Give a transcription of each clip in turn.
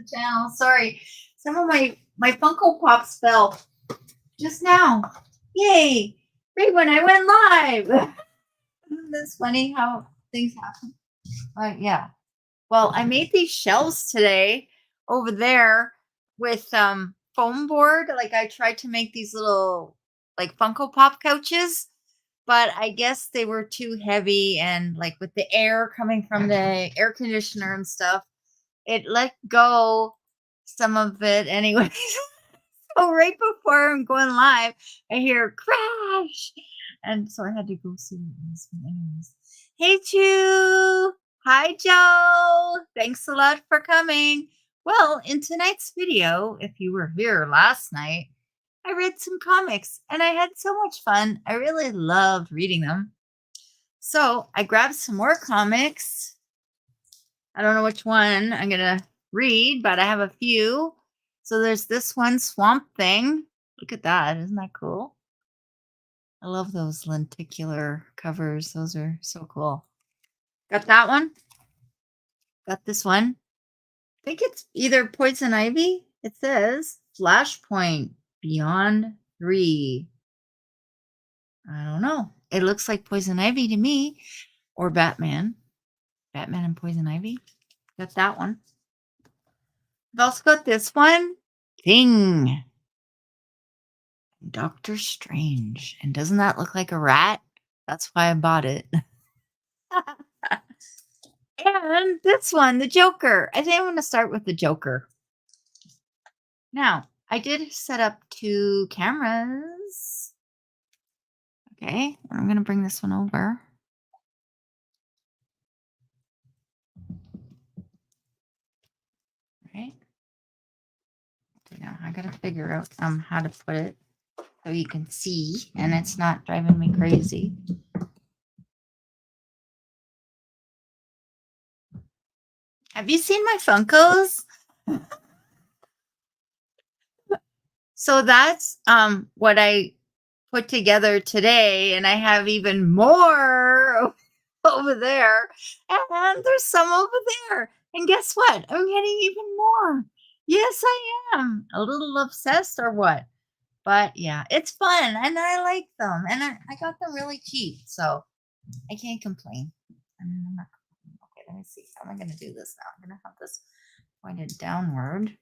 the channel. Sorry. Some of my Funko Pops fell just now. Yay. Right when I went live. Isn't this funny how things happen? But yeah. Well, I made these shelves today over there with foam board. Like I tried to make these little like Funko Pop couches, but I guess they were too heavy, and like with the air coming from the air conditioner and stuff, it let go some of it anyways. So right before I'm going live, I hear crash. And so I had to go see what it was. Anyways. Hey, Chu. Hi, Joe. Thanks a lot for coming. Well, in tonight's video, if you were here last night, I read some comics and I had so much fun. I really loved reading them. So I grabbed some more comics. I don't know which one I'm going to read, but I have a few. So there's this one, Swamp Thing. Look at that. Isn't that cool? I love those lenticular covers. Those are so cool. Got that one. Got this one. I think it's either Poison Ivy. It says Flashpoint Beyond 3. I don't know. It looks like Poison Ivy to me. Or Batman. Batman and Poison Ivy. Got that one. I've also got this one. Thing. Doctor Strange. And doesn't that look like a rat? That's why I bought it. And this one, the Joker. I think I'm going to start with the Joker. Now, I did set up 2 cameras. Okay, I'm going to bring this one over. Right. Now I got to figure out how to put it so you can see and it's not driving me crazy. Have you seen my Funkos? So that's what I put together today, and I have even more over there, and there's some over there. And guess what? I'm getting even more. Yes, I am. A little obsessed or what? But yeah, it's fun, and I like them, and I got them really cheap, so I can't complain. Okay, let me see. How am I going to do this now? I'm going to have this pointed downward.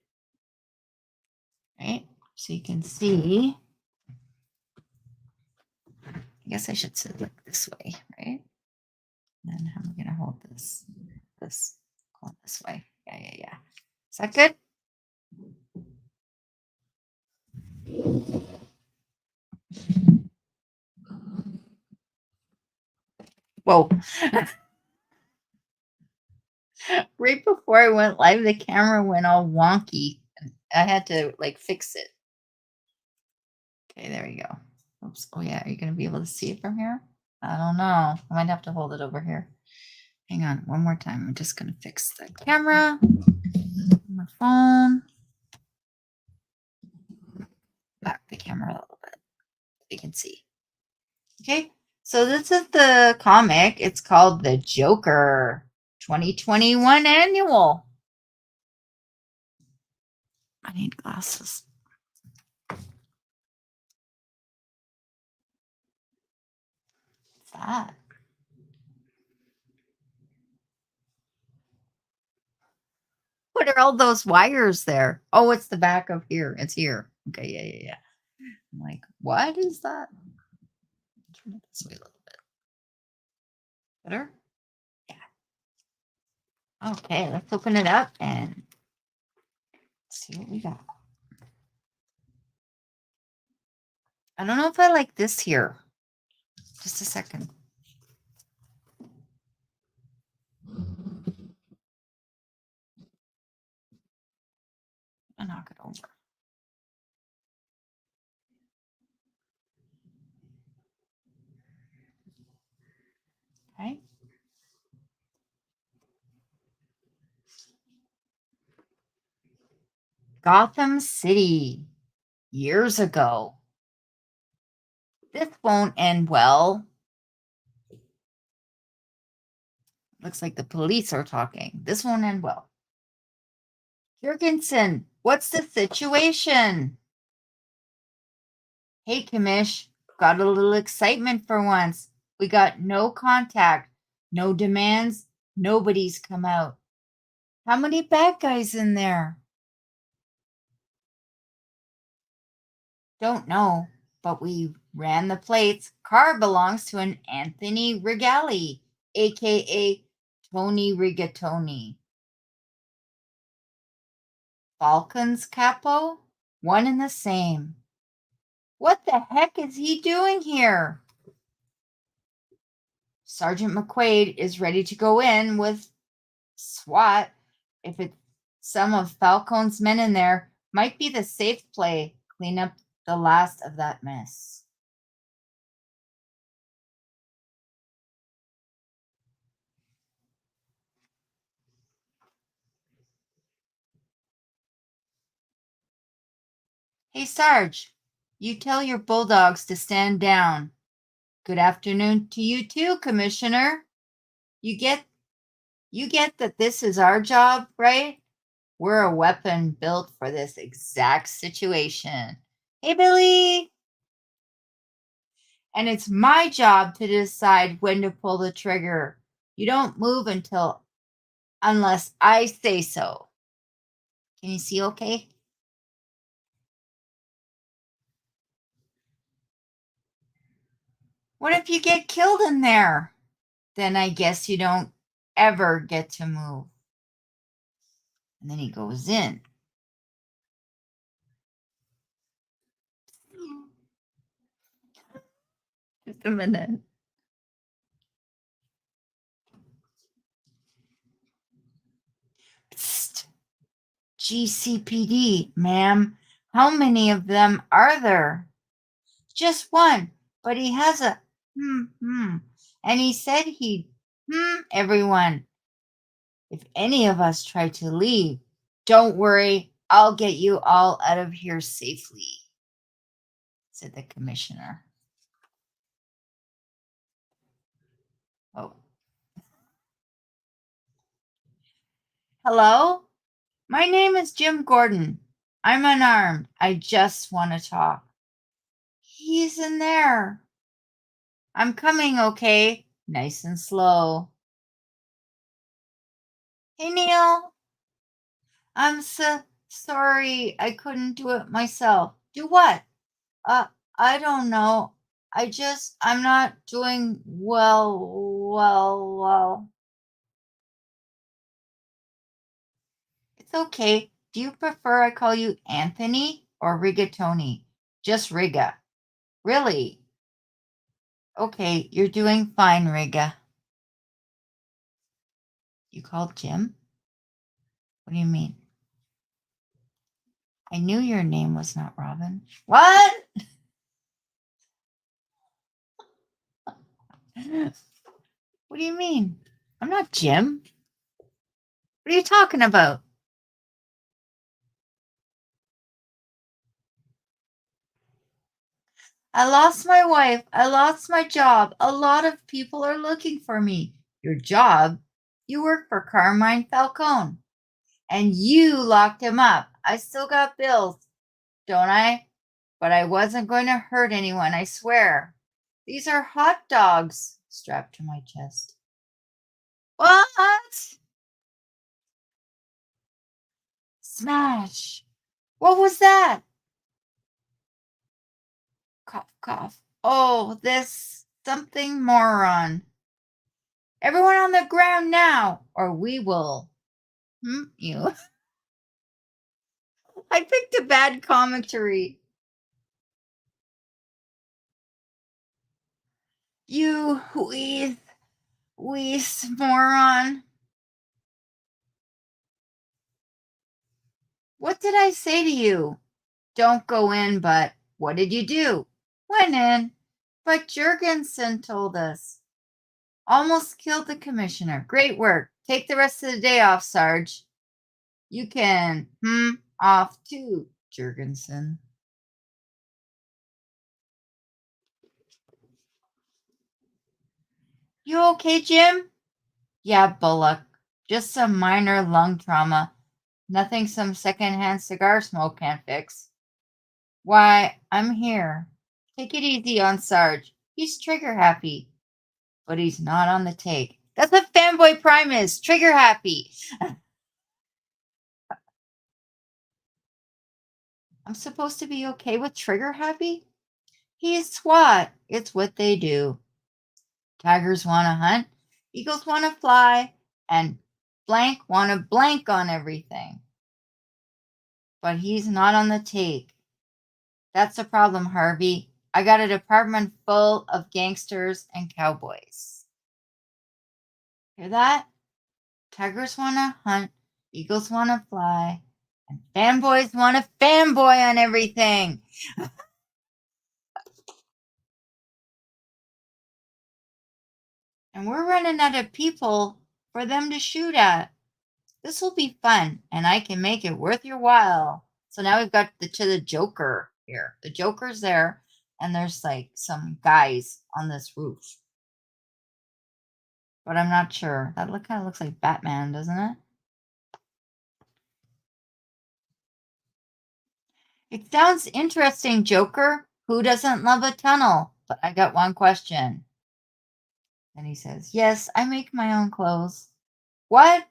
Right? So you can see. I guess I should sit like this way, right? And then how am I going to hold this? This going this way. Yeah. Is that good? Whoa. Right before I went live, the camera went all wonky. I had to like fix it. Okay, there we go. Oops. Oh yeah, are you going to be able to see it from here? I don't know. I might have to hold it over here. Hang on one more time. I'm just going to fix the camera. My phone. Back the camera a little bit so you can see. Okay, so this is the comic. It's called The Joker 2021 Annual. I need glasses. What's that? What are all those wires there? Oh, it's the back of here. It's here. Okay, yeah. I'm like, what is that? Turn it this way a little bit. Better? Yeah. Okay, let's open it up and see what we got. I don't know if I like this here. Just a second. I'll knock it over. Okay. Gotham City, years ago. This won't end well. Looks like the police are talking. This won't end well. Jurgensen, what's the situation? Hey, Commish, got a little excitement for once. We got no contact, no demands, nobody's come out. How many bad guys in there? Don't know, but we ran the plates. Car belongs to an Anthony Regali, aka Tony Rigatoni. Falcon's capo? One and the same. What the heck is he doing here? Sergeant McQuaid is ready to go in with SWAT. If it's some of Falcone's men in there, might be the safe play. Clean up the last of that mess. Hey, Sarge, you tell your bulldogs to stand down. Good afternoon to you too, Commissioner. You get that this is our job, right? We're a weapon built for this exact situation. Hey, Billy. And it's my job to decide when to pull the trigger. You don't move unless I say so. Can you see okay? What if you get killed in there? Then I guess you don't ever get to move. And then he goes in. Just a minute. Psst. GCPD, ma'am. How many of them are there? Just one, but he has a and he said he'd everyone. If any of us try to leave, don't worry, I'll get you all out of here safely, said the commissioner. Oh. Hello? My name is Jim Gordon. I'm unarmed. I just want to talk. He's in there. I'm coming, okay? Nice and slow. Hey, Neil. I'm so sorry I couldn't do it myself. Do what? I don't know. I'm not doing well. It's okay. Do you prefer I call you Anthony or Rigatoni? Just Riga. Really? Okay, you're doing fine, Riga. You called Jim? What do you mean? I knew your name was not Robin. What? What do you mean? I'm not Jim. What are you talking about? I lost my wife. I lost my job. A lot of people are looking for me. Your job? You work for Carmine Falcone. And you locked him up. I still got bills, don't I? But I wasn't going to hurt anyone, I swear. These are hot dogs strapped to my chest. What? Smash. What was that? Cough, cough. Oh, this something moron. Everyone on the ground now, or we will. You. I picked a bad commentary. You wees moron. What did I say to you? Don't go in, but what did you do? Went in, but Jurgensen told us. Almost killed the commissioner. Great work. Take the rest of the day off, Sarge. You can, off too, Jurgensen. You okay, Jim? Yeah, Bullock. Just some minor lung trauma. Nothing some secondhand cigar smoke can't fix. Why, I'm here. Take it easy on Sarge. He's trigger happy, but he's not on the take. That's what Fanboy Prime is, trigger happy. I'm supposed to be okay with trigger happy? He's SWAT. It's what they do. Tigers want to hunt, eagles want to fly, and blank want to blank on everything. But he's not on the take. That's the problem, Harvey. I got a department full of gangsters and cowboys. Hear that? Tigers want to hunt, eagles want to fly, and fanboys want to fanboy on everything. And we're running out of people for them to shoot at. This will be fun, and I can make it worth your while. So now we've got the Joker here. The Joker's there, and there's like some guys on this roof. But I'm not sure. That kind of looks like Batman, doesn't it? It sounds interesting, Joker. Who doesn't love a tunnel? But I got one question. And he says, yes, I make my own clothes. What?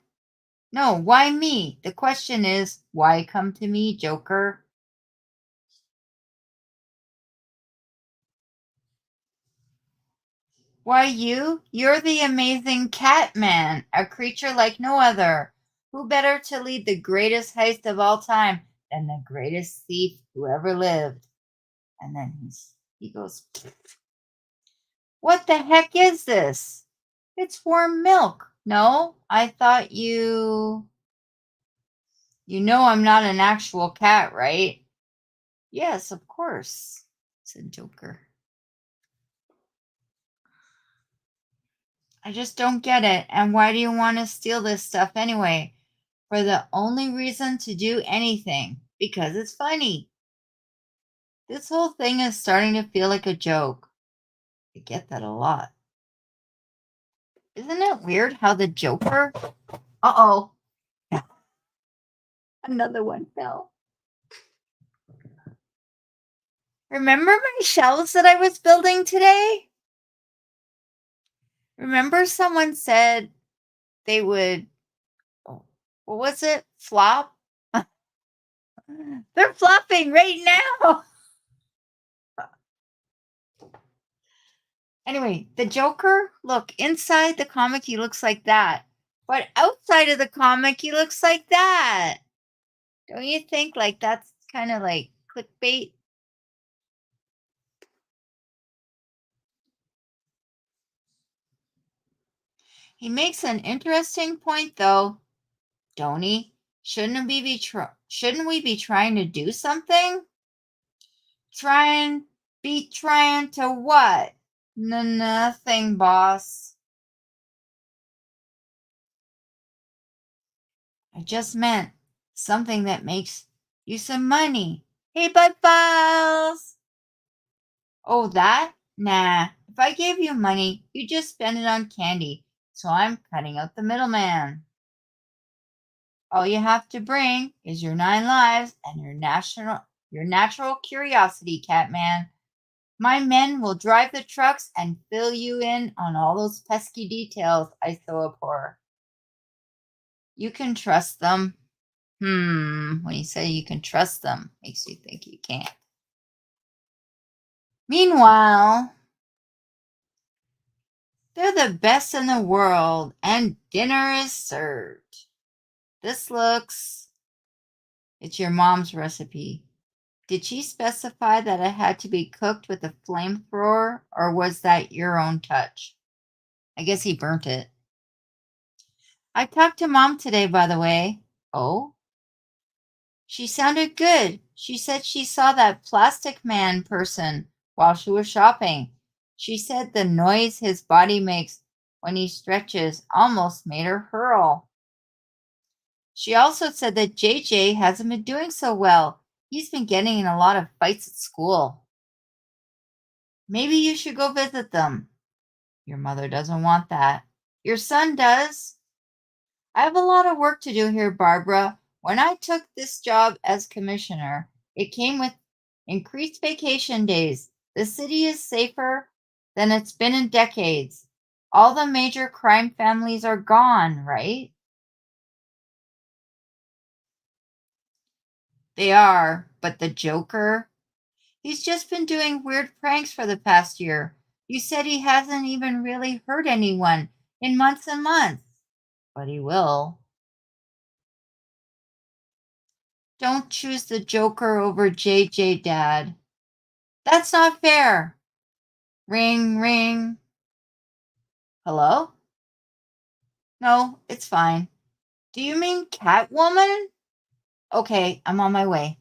No, why me? The question is, why come to me, Joker? Why you? You're the amazing Catman, a creature like no other. Who better to lead the greatest heist of all time than the greatest thief who ever lived? And then he goes, what the heck is this? It's warm milk. No, I thought you know I'm not an actual cat, right? Yes, of course, said Joker. I just don't get it. And why do you want to steal this stuff anyway? For the only reason to do anything. Because it's funny. This whole thing is starting to feel like a joke. I get that a lot. Isn't it weird how the Joker... Uh-oh. Another one fell. Remember my shelves that I was building today? Remember someone said they would... What was it? Flop? They're flopping right now. Anyway, the Joker, look, inside the comic, he looks like that. But outside of the comic, he looks like that. Don't you think like that's kind of like clickbait? He makes an interesting point, though, don't he? Shouldn't we be trying to do something? Trying to what? Nothing, boss. I just meant something that makes you some money. Hey, Bud Files! Oh, that? Nah. If I gave you money, you just spend it on candy. So I'm cutting out the middleman. All you have to bring is your 9 lives and your natural curiosity, Catman. My men will drive the trucks and fill you in on all those pesky details I so abhor. You can trust them. When you say you can trust them, makes you think you can't. Meanwhile, they're the best in the world, and dinner is served. It's your mom's recipe. Did she specify that it had to be cooked with a flamethrower, or was that your own touch? I guess he burnt it. I talked to Mom today, by the way. Oh? She sounded good. She said she saw that plastic man person while she was shopping. She said the noise his body makes when he stretches almost made her hurl. She also said that JJ hasn't been doing so well. He's been getting in a lot of fights at school. Maybe you should go visit them. Your mother doesn't want that. Your son does. I have a lot of work to do here, Barbara. When I took this job as commissioner, it came with increased vacation days. The city is safer than it's been in decades. All the major crime families are gone, right? They are, but the Joker? He's just been doing weird pranks for the past year. You said he hasn't even really hurt anyone in months and months. But he will. Don't choose the Joker over JJ, Dad. That's not fair. Ring, ring. Hello? No, it's fine. Do you mean Catwoman? Okay, I'm on my way.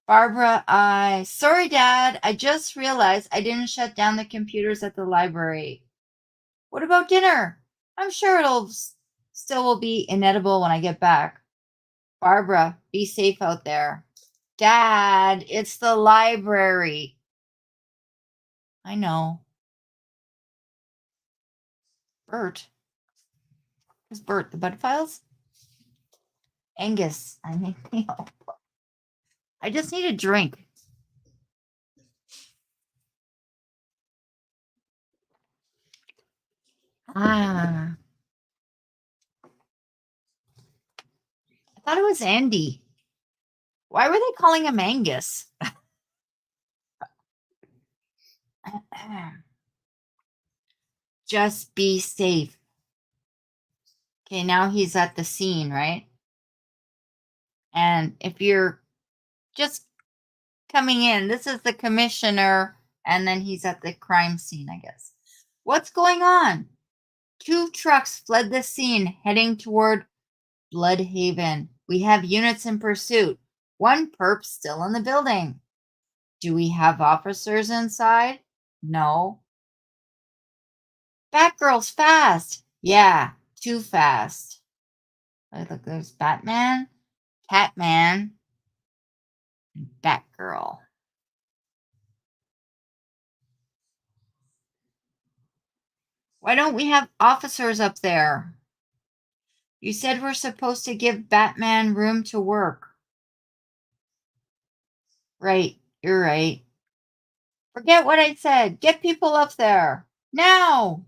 Barbara, sorry, Dad. I just realized I didn't shut down the computers at the library. What about dinner? I'm sure it'll still will be inedible when I get back. Barbara, be safe out there. Dad, it's the library. I know. Bert. Who's Bert? The Bud Files? Angus. I mean, I just need a drink. I thought it was Andy. Why were they calling him Angus? Just be safe. Okay, now he's at the scene, right? And if you're just coming in, this is the commissioner, and then he's at the crime scene, I guess. What's going on? 2 trucks fled the scene heading toward Bloodhaven. We have units in pursuit. 1 perp still in the building. Do we have officers inside? No. Batgirl's fast. Yeah, too fast. Look, there's Batman, Catman, and Batgirl. Why don't we have officers up there? You said we're supposed to give Batman room to work. Right, you're right. Forget what I said. Get people up there. Now!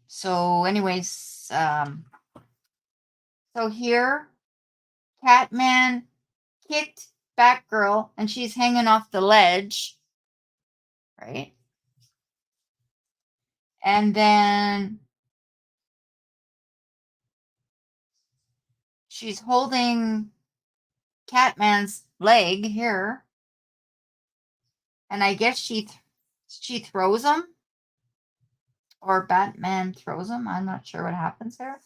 So anyways, so here, Catman kicked Batgirl, and she's hanging off the ledge, right? And then she's holding Catman's leg here, and I guess she throws him, or Batman throws him. I'm not sure what happens there.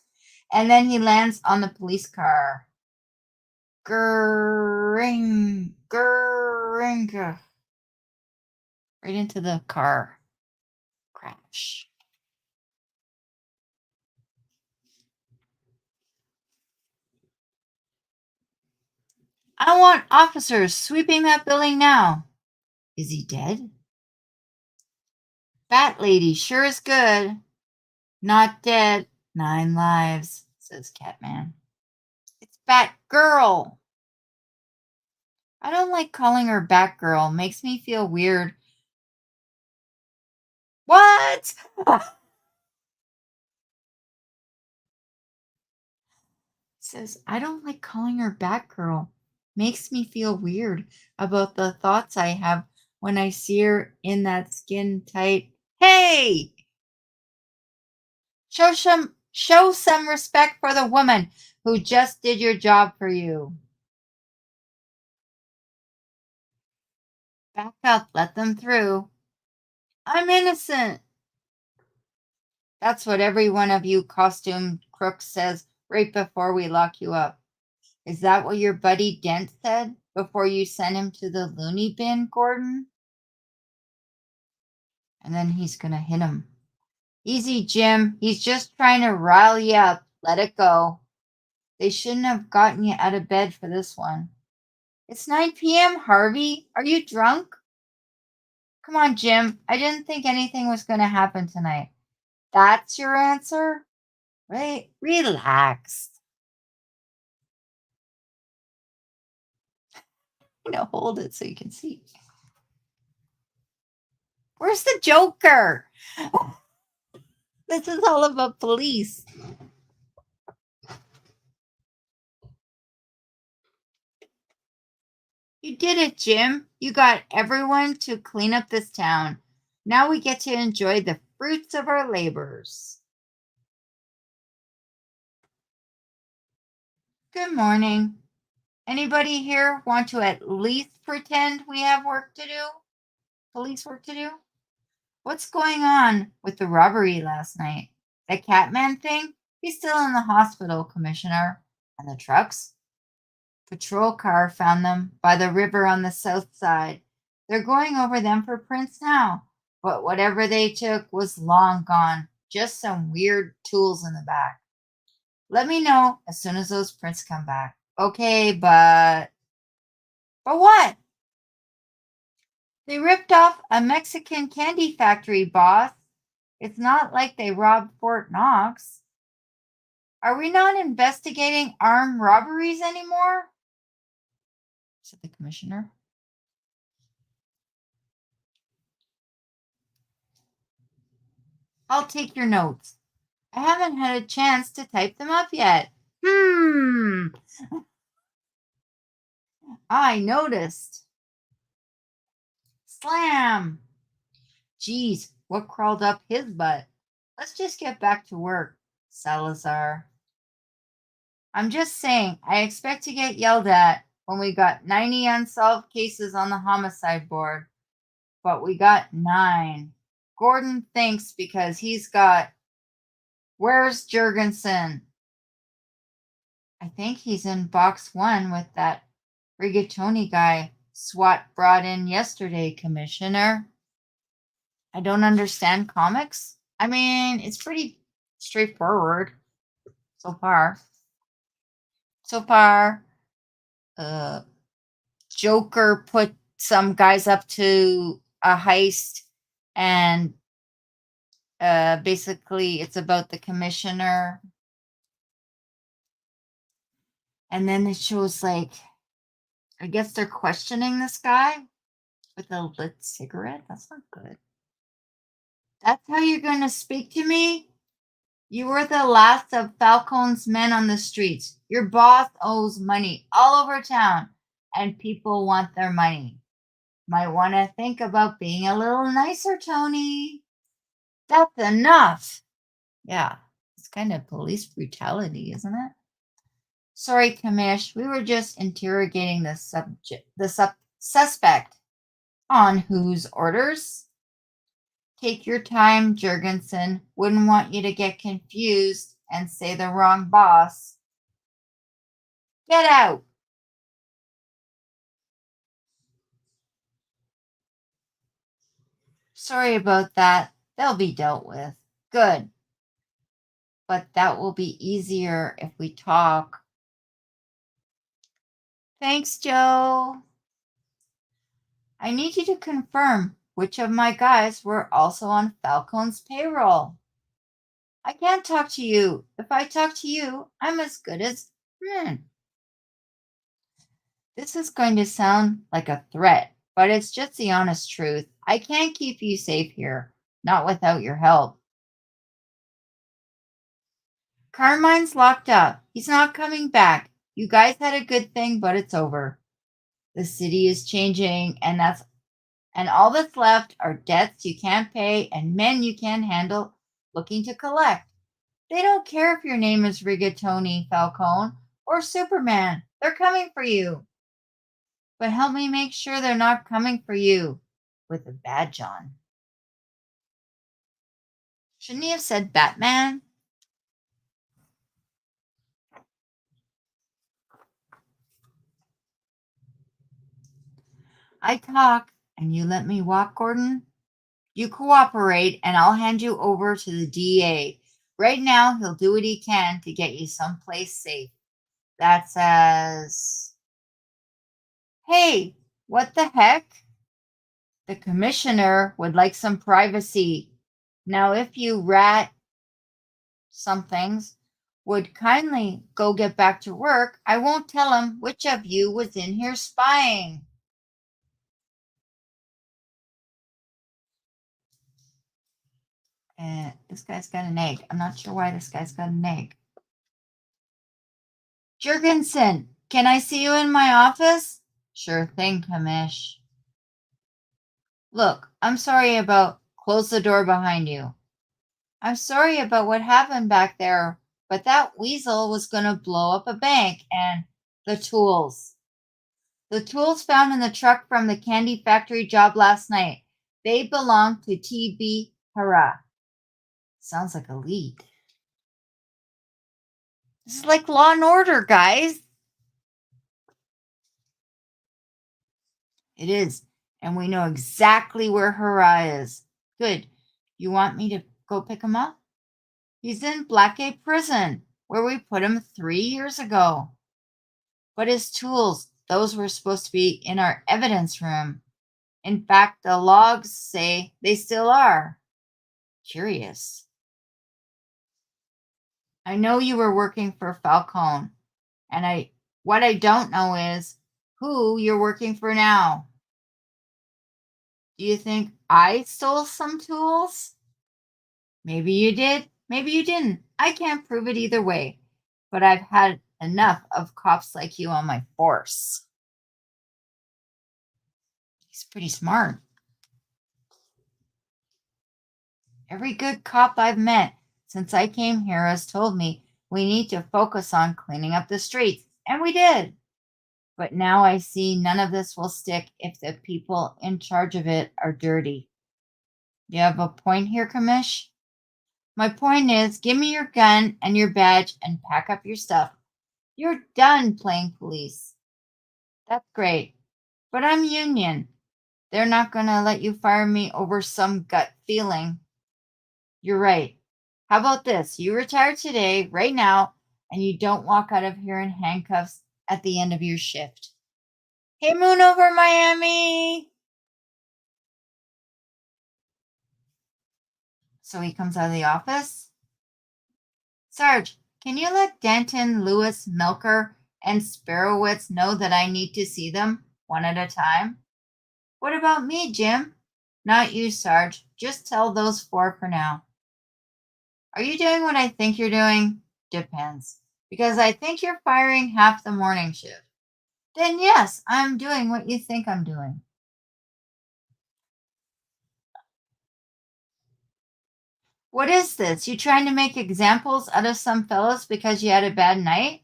And then he lands on the police car. Gring, right into the car. Crash. I want officers sweeping that building now. Is he dead? Bat lady sure is good. Not dead. 9 lives, says Catman. It's Batgirl. I don't like calling her Batgirl. Makes me feel weird. What? Says, I don't like calling her Batgirl. Makes me feel weird about the thoughts I have when I see her in that skin tight. Hey! Show some respect for the woman who just did your job for you. Back up, let them through. I'm innocent. That's what every one of you costume crooks says right before we lock you up. Is that what your buddy Dent said before you sent him to the loony bin, Gordon? And then he's gonna hit him. Easy, Jim. He's just trying to rile you up. Let it go. They shouldn't have gotten you out of bed for this one. It's 9 p.m., Harvey. Are you drunk? Come on, Jim. I didn't think anything was going to happen tonight. That's your answer? Right? Relax. Hold it so you can see. Where's the Joker? This is all about police. You did it, Jim. You got everyone to clean up this town. Now we get to enjoy the fruits of our labors. Good morning. Anybody here want to at least pretend we have work to do? Police work to do? What's going on with the robbery last night? The Catman thing? He's still in the hospital, Commissioner. And the trucks? Patrol car found them by the river on the south side. They're going over them for prints now. But whatever they took was long gone. Just some weird tools in the back. Let me know as soon as those prints come back. Okay, but what? They ripped off a Mexican candy factory, boss. It's not like they robbed Fort Knox. Are we not investigating armed robberies anymore? Said the commissioner. I'll take your notes. I haven't had a chance to type them up yet. I noticed. Slam! Geez, what crawled up his butt? Let's just get back to work, Salazar. I'm just saying, I expect to get yelled at when we got 90 unsolved cases on the homicide board. But we got 9. Gordon thinks because he's got... Where's Jurgensen? I think he's in box 1 with that rigatoni guy SWAT brought in yesterday, Commissioner. I don't understand comics. I mean, it's pretty straightforward so far. Joker put some guys up to a heist, and basically it's about the commissioner. And then it shows, like, I guess they're questioning this guy with a lit cigarette. That's not good. That's how you're going to speak to me? You were the last of Falcone's men on the streets. Your boss owes money all over town, and people want their money. Might want to think about being a little nicer, Tony. That's enough. Yeah, it's kind of police brutality, isn't it? Sorry, Commish. We were just interrogating the suspect. On whose orders? Take your time, Jurgensen. Wouldn't want you to get confused and say the wrong boss. Get out. Sorry about that. They'll be dealt with. Good. But that will be easier if we talk. Thanks, Joe. I need you to confirm which of my guys were also on Falcone's payroll. I can't talk to you. If I talk to you, I'm as good as... This is going to sound like a threat, but it's just the honest truth. I can't keep you safe here, not without your help. Carmine's locked up. He's not coming back. You guys had a good thing, but it's over. The city is changing, and all that's left are debts you can't pay and men you can't handle looking to collect. They don't care if your name is Rigatoni, Falcone, or Superman. They're coming for you. But help me make sure they're not coming for you with a badge on. Shouldn't he have said Batman? I talk and you let me walk, Gordon? You cooperate and I'll hand you over to the DA. Right now, he'll do what he can to get you someplace safe. That says... Hey, what the heck? The commissioner would like some privacy. Now, if you rat somethings would kindly go get back to work, I won't tell him which of you was in here spying. This guy's got an egg. I'm not sure why this guy's got an egg. Jurgensen, can I see you in my office? Sure thing, Commish. Look, I'm sorry about close the door behind you. I'm sorry about what happened back there, but that weasel was going to blow up a bank and the tools. The tools found in the truck from the candy factory job last night. They belong to T.B. Hara. Sounds like a lead. This is like Law and Order, guys. It is. And we know exactly where Hara is. Good. You want me to go pick him up? He's in Blackgate Prison, where we put him 3 years ago. But his tools, those were supposed to be in our evidence room. In fact, the logs say they still are. Curious. I know you were working for Falcone, and what I don't know is who you're working for now. Do you think I stole some tools? Maybe you did, maybe you didn't. I can't prove it either way, but I've had enough of cops like you on my force. He's pretty smart. Every good cop I've met since I came here has told me we need to focus on cleaning up the streets, and we did. But now I see none of this will stick if the people in charge of it are dirty. You have a point here, Commish? My point is, give me your gun and your badge and pack up your stuff. You're done playing police. That's great, but I'm union. They're not going to let you fire me over some gut feeling. You're right. How about this? You retire today, right now, and you don't walk out of here in handcuffs at the end of your shift. Hey, Moon over Miami! So he comes out of the office. Sarge, can you let Denton, Lewis, Milker, and Sparrowitz know that I need to see them one at a time? What about me, Jim? Not you, Sarge. Just tell those 4 for now. Are you doing what I think you're doing? Depends. Because I think you're firing half the morning shift. Then yes, I'm doing what you think I'm doing. What is this? You trying to make examples out of some fellows because you had a bad night?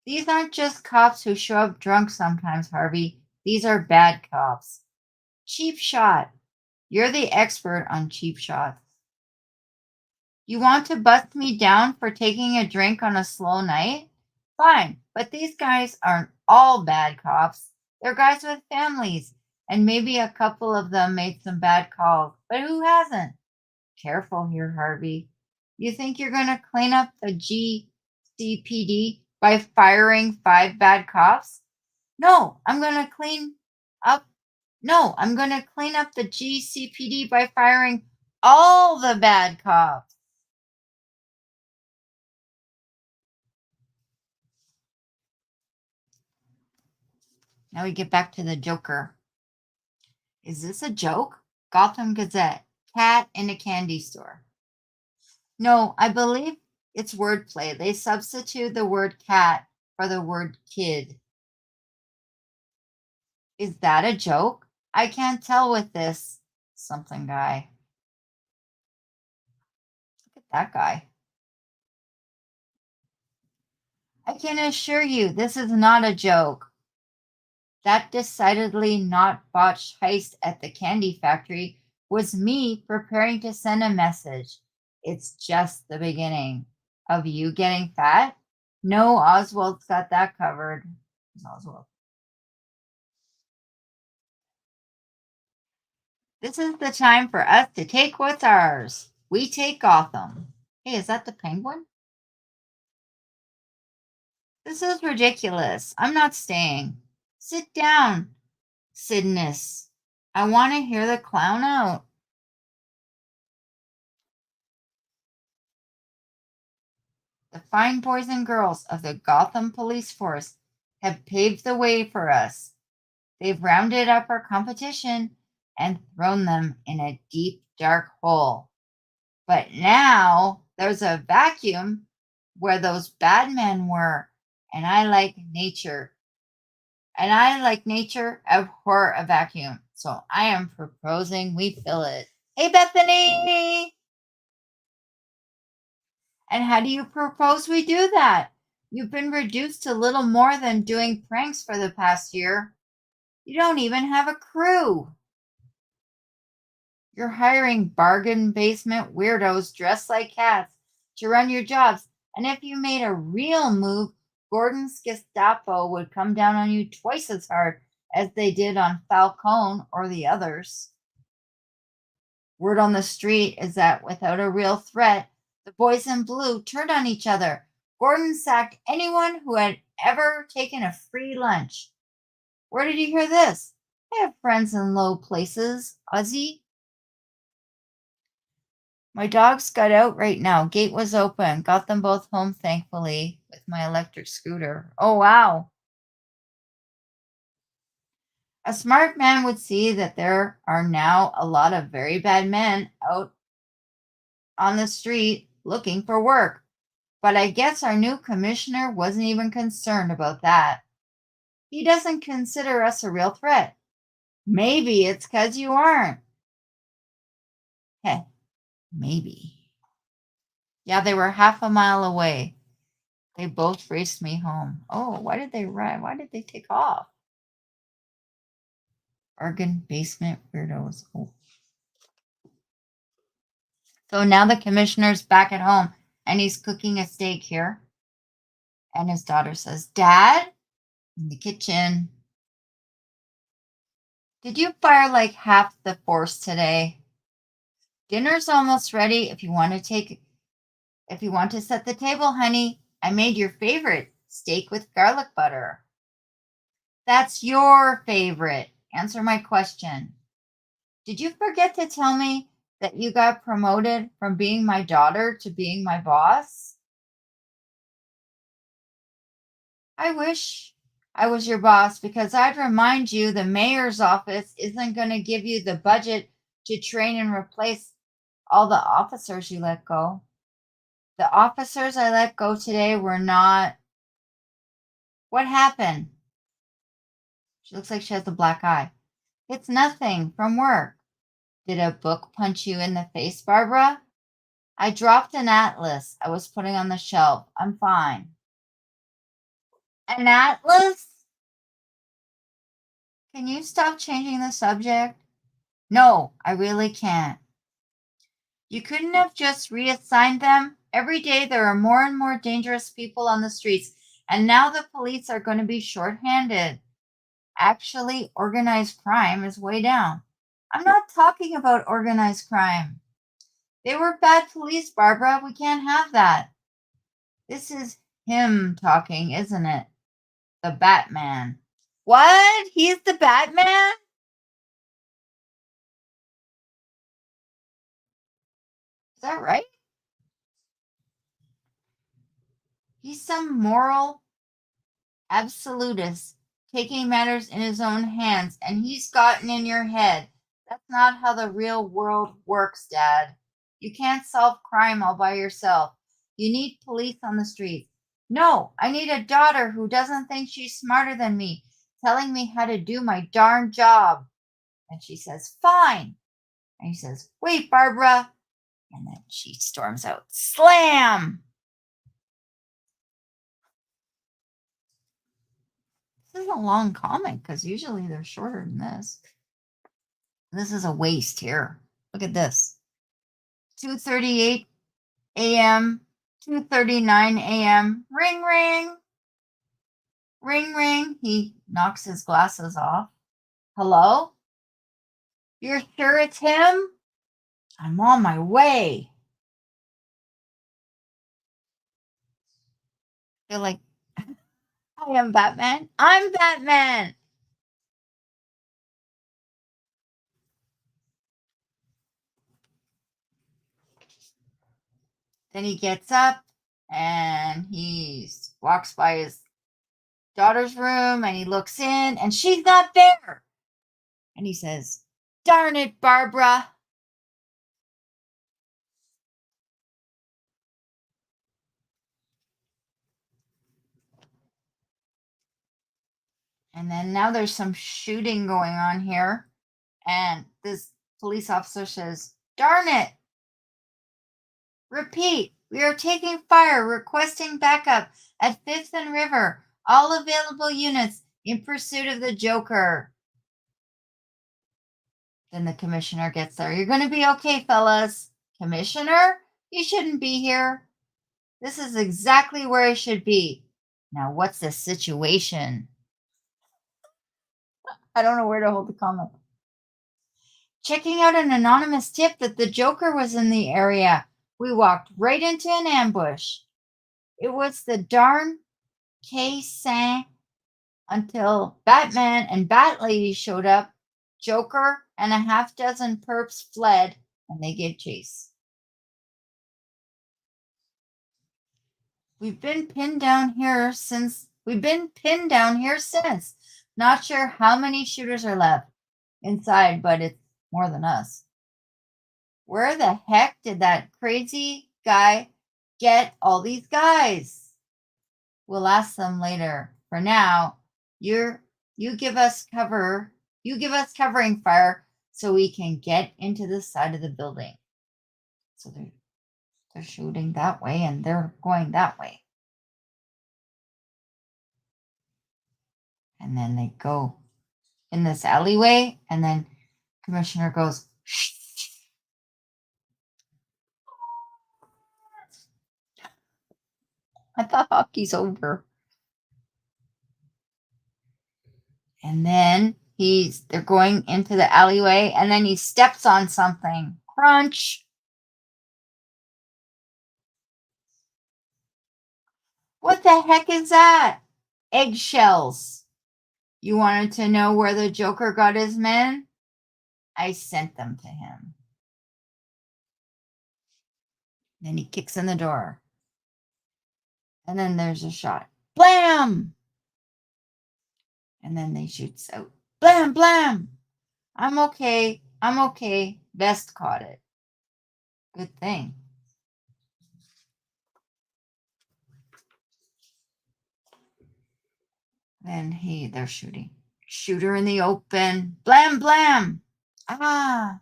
These aren't just cops who show up drunk sometimes, Harvey. These are bad cops. Cheap shot. You're the expert on cheap shots. You want to bust me down for taking a drink on a slow night? Fine, but these guys aren't all bad cops. They're guys with families, and maybe a couple of them made some bad calls, but who hasn't? Careful here, Harvey. You think you're going to clean up the GCPD by firing 5 bad cops? No, I'm going to clean up the GCPD by firing all the bad cops. Now we get back to the Joker. Is this a joke? Gotham Gazette. Cat in a candy store. No, I believe it's wordplay. They substitute the word cat for the word kid. Is that a joke? I can't tell with this something guy. Look at that guy. I can assure you this is not a joke. That decidedly not botched heist at the candy factory was me preparing to send a message. It's just the beginning. Of you getting fat? No, Oswald's got that covered. Oswald. This is the time for us to take what's ours. We take Gotham. Hey, is that the Penguin? This is ridiculous. I'm not staying. Sit down, Sidness. I want to hear the clown out. The fine boys and girls of the Gotham Police Force have paved the way for us. They've rounded up our competition and thrown them in a deep, dark hole. But now there's a vacuum where those bad men were, and I like nature. And I like nature, abhor a vacuum. So I am proposing we fill it. Hey, Bethany! And how do you propose we do that? You've been reduced to little more than doing pranks for the past year. You don't even have a crew. You're hiring bargain basement weirdos dressed like cats to run your jobs. And if you made a real move, Gordon's Gestapo would come down on you twice as hard as they did on Falcone or the others. Word on the street is that without a real threat, the boys in blue turned on each other. Gordon sacked anyone who had ever taken a free lunch. Where did you hear this? I have friends in low places, Ozzy. My dogs got out right now. Gate was open. Got them both home, thankfully, with my electric scooter. Oh, wow. A smart man would see that there are now a lot of very bad men out on the street looking for work. But I guess our new commissioner wasn't even concerned about that. He doesn't consider us a real threat. Maybe it's 'cause you aren't. Heh, maybe. Yeah, they were half a mile away. They both raced me home. Oh, why did they run? Why did they take off? Bargain basement weirdos. Oh. So now the commissioner's back at home and he's cooking a steak here. And his daughter says, Dad, in the kitchen. Did you fire like half the force today? Dinner's almost ready. If you want to set the table, honey, I made your favorite, steak with garlic butter. That's your favorite. Answer my question. Did you forget to tell me that you got promoted from being my daughter to being my boss? I wish I was your boss because I'd remind you the mayor's office isn't going to give you the budget to train and replace all the officers you let go. The officers I let go today were not. What happened? She looks like she has a black eye. It's nothing from work. Did a book punch you in the face, Barbara? I dropped an atlas I was putting on the shelf. I'm fine. An atlas? Can you stop changing the subject? No, I really can't. You couldn't have just reassigned them? Every day there are more and more dangerous people on the streets, and now the police are going to be short-handed. Actually, organized crime is way down. I'm not talking about organized crime. They were bad police, Barbara. We can't have that. This is him talking, isn't it? The Batman. What? He's the Batman? Is that right? He's some moral absolutist taking matters in his own hands, and he's gotten in your head. That's not how the real world works, Dad. You can't solve crime all by yourself. You need police on the streets. No, I need a daughter who doesn't think she's smarter than me, telling me how to do my darn job. And she says, fine. And he says, wait, Barbara. And then she storms out. Slam! This is a long comic because usually they're shorter than this. This is a waste here. Look at this. 2:38 a.m., 2:39 a.m. Ring, ring. Ring, ring. He knocks his glasses off. Hello? You're sure it's him? I'm on my way. I feel like I am Batman. I'm Batman. Then he gets up and he walks by his daughter's room and he looks in and she's not there. And he says, "Darn it, Barbara." And then now there's some shooting going on here. And this police officer says, "Darn it. Repeat, we are taking fire, requesting backup at 5th and River. All available units in pursuit of the Joker." Then the commissioner gets there. "You're going to be okay, fellas." "Commissioner? You shouldn't be here. This is exactly where I should be. Now, what's the situation?" I don't know where to hold the comment. "Checking out an anonymous tip that the Joker was in the area. We walked right into an ambush. It was the darn case until Batman and Bat Lady showed up. Joker and a half dozen perps fled, and they gave chase. We've been pinned down here since. Not sure how many shooters are left inside, but it's more than us. Where the heck did that crazy guy get all these guys? We'll ask them later. For now, you give us cover. You give us covering fire so we can get into the side of the building." So they're shooting that way and they're going that way. And then they go in this alleyway and then Commissioner goes, "Shh." I thought hockey's over. And then they're going into the alleyway and then he steps on something. Crunch. What the heck is that? Eggshells. You wanted to know where the Joker got his men? I sent them to him. Then he kicks in the door. And then there's a shot. Blam! And then they shoots out. Blam, blam! I'm okay. Vest caught it. Good thing. Then they're shooting. Shooter in the open. Blam, blam! Ah!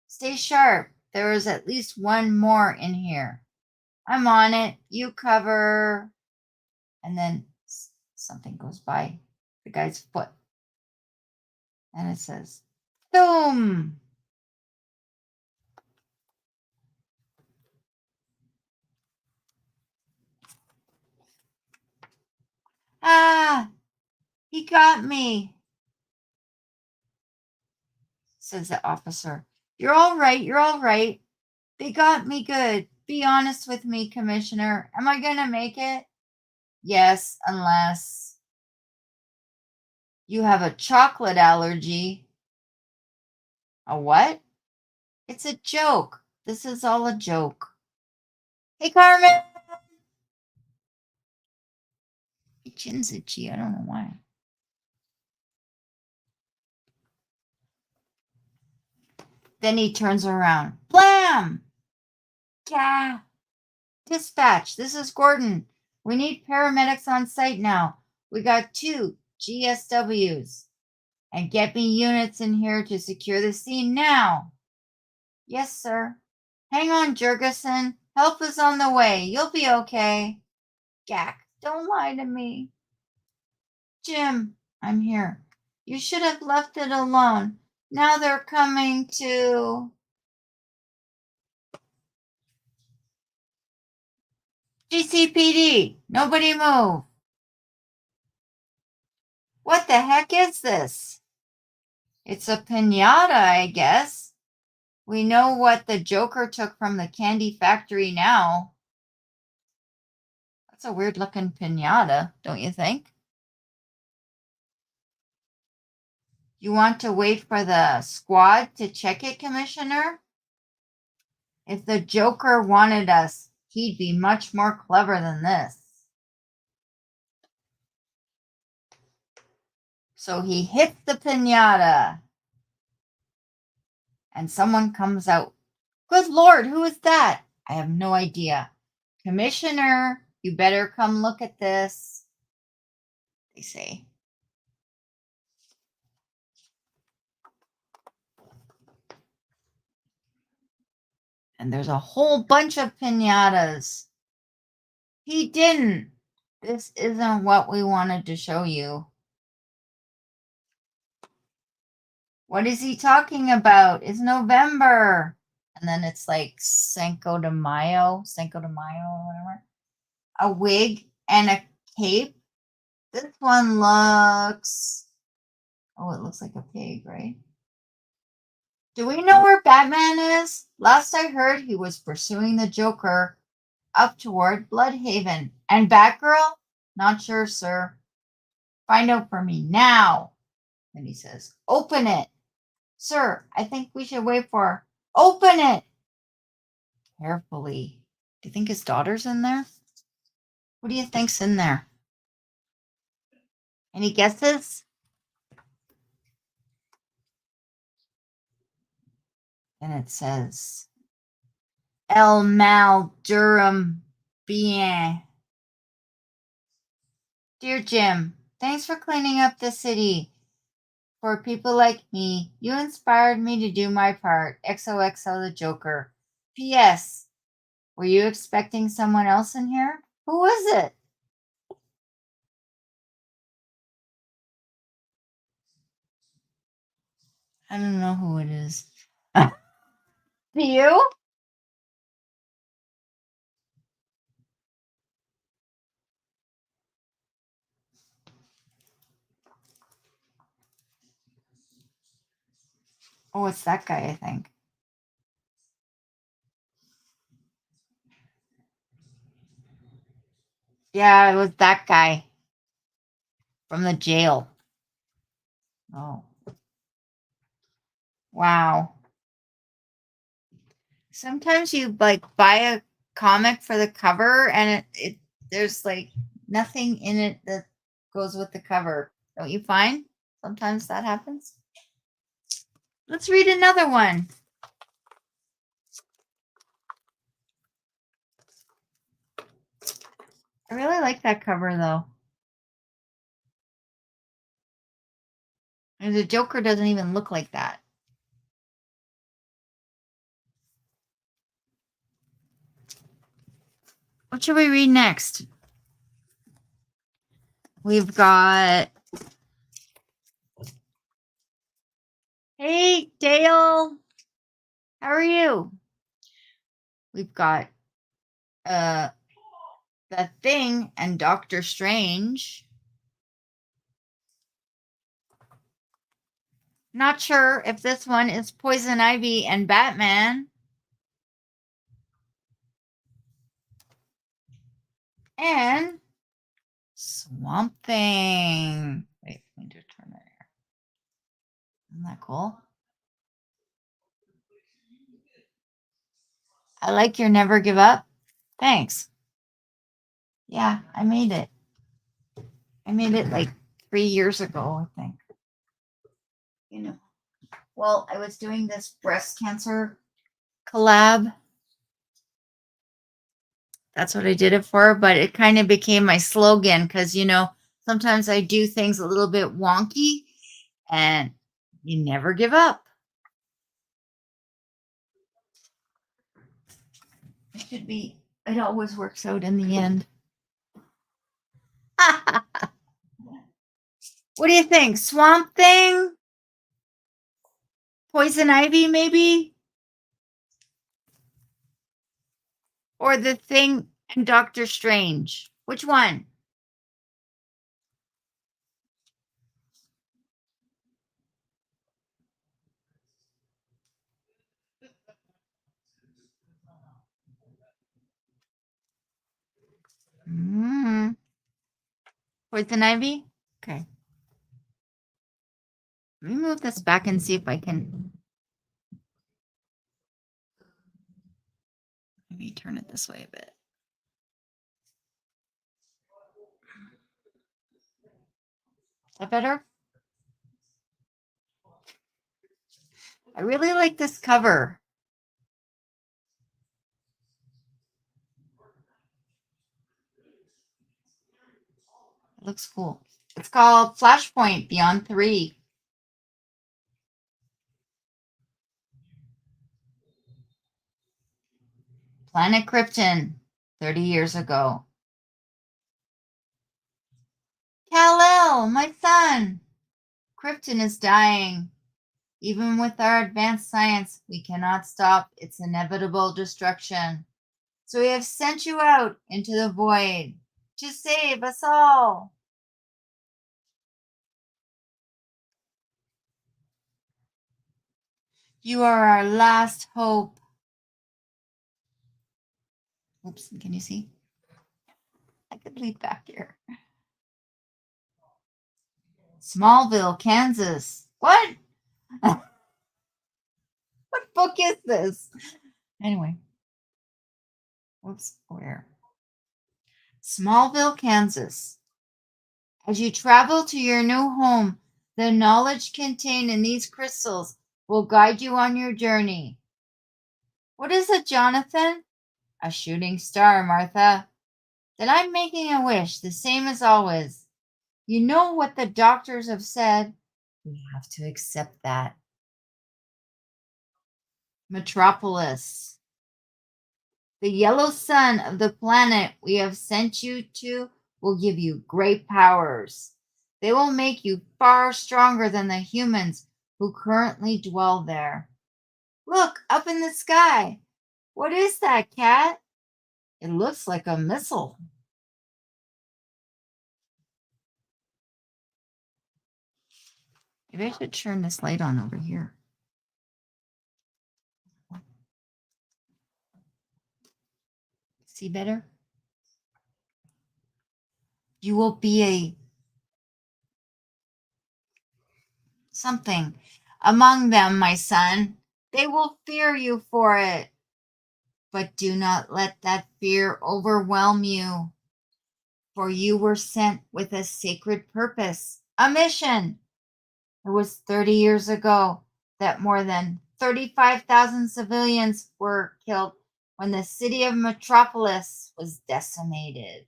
Stay sharp. There is at least one more in here. I'm on it. You cover. And then something goes by the guy's foot. And it says, boom. Ah, he got me, says the officer. You're all right. They got me good. Be honest with me, Commissioner. Am I going to make it? Yes, unless you have a chocolate allergy. A what? It's a joke. This is all a joke. Hey, Carmen. My chin's itchy. I don't know why. Then he turns around. Blam! Yeah. Dispatch, this is Gordon. We need paramedics on site now. We got 2 GSWs. And get me units in here to secure the scene now. Yes, sir. Hang on, Jurgensen. Help is on the way. You'll be okay. Gak, don't lie to me. Jim, I'm here. You should have left it alone. Now they're coming to... GCPD, nobody move. What the heck is this? It's a piñata, I guess. We know what the Joker took from the candy factory now. That's a weird looking piñata, don't you think? You want to wait for the squad to check it, Commissioner? If the Joker wanted us, He'd be much more clever than this. So he hits the piñata. And someone comes out. Good Lord, who is that? I have no idea. Commissioner, you better come look at this, they say. And there's a whole bunch of piñatas. He didn't. This isn't what we wanted to show you. What is he talking about? It's November. And then it's like Cinco de Mayo or whatever. A wig and a cape. This one looks... Oh, it looks like a pig, right? Do we know where Batman is? Last I heard, he was pursuing the Joker up toward Bloodhaven. And Batgirl? Not sure, sir. Find out for me now. And he says, open it. Sir, I think we should wait for her. Open it. Carefully. Do you think his daughter's in there? What do you think's in there? Any guesses? And it says, El Mal Durham Bien. Dear Jim, thanks for cleaning up the city. For people like me, you inspired me to do my part. XOXO the Joker. P.S. Were you expecting someone else in here? Who was it? I don't know who it is. Do you? Oh, it's that guy, I think. Yeah, it was that guy from the jail. Oh. Wow. Sometimes you like buy a comic for the cover and it there's like nothing in it that goes with the cover. Don't you find? Sometimes that happens. Let's read another one. I really like that cover though. And the Joker doesn't even look like that. What should we read next? We've got... Hey, Dale. How are you? We've got The Thing and Doctor Strange. Not sure if this one is Poison Ivy and Batman. And Swamp Thing. Wait, let me just turn it here. Isn't that cool? I like your Never Give Up. Thanks. Yeah, I made it. I made it like 3 years ago, I think. You know, well, I was doing this breast cancer collab. That's what I did it for, but it kind of became my slogan because, you know, sometimes I do things a little bit wonky and you never give up. It should be, it always works out in the end. What do you think? Swamp Thing? Poison Ivy, maybe? Or The Thing and Doctor Strange? Which one? Poison Ivy? Okay. Let me move this back and see if I can. Maybe turn it this way a bit. Is that better? I really like this cover. It looks cool. It's called Flashpoint Beyond 3. Planet Krypton, 30 years ago. Kal-El, my son! Krypton is dying. Even with our advanced science, we cannot stop its inevitable destruction. So we have sent you out into the void to save us all. You are our last hope. Oops, can you see? I could leave back here. Smallville, Kansas. What? What book is this? Anyway. Whoops, where? Smallville, Kansas. As you travel to your new home, the knowledge contained in these crystals will guide you on your journey. What is it, Jonathan? A shooting star, Martha. Then I'm making a wish, the same as always. You know what the doctors have said. We have to accept that. Metropolis. The yellow sun of the planet we have sent you to will give you great powers. They will make you far stronger than the humans who currently dwell there. Look, up in the sky. What is that, Cat? It looks like a missile. Maybe I should turn this light on over here. See better? You will be a something among them, my son. They will fear you for it. But do not let that fear overwhelm you, for you were sent with a sacred purpose, a mission. It was 30 years ago that more than 35,000 civilians were killed when the city of Metropolis was decimated.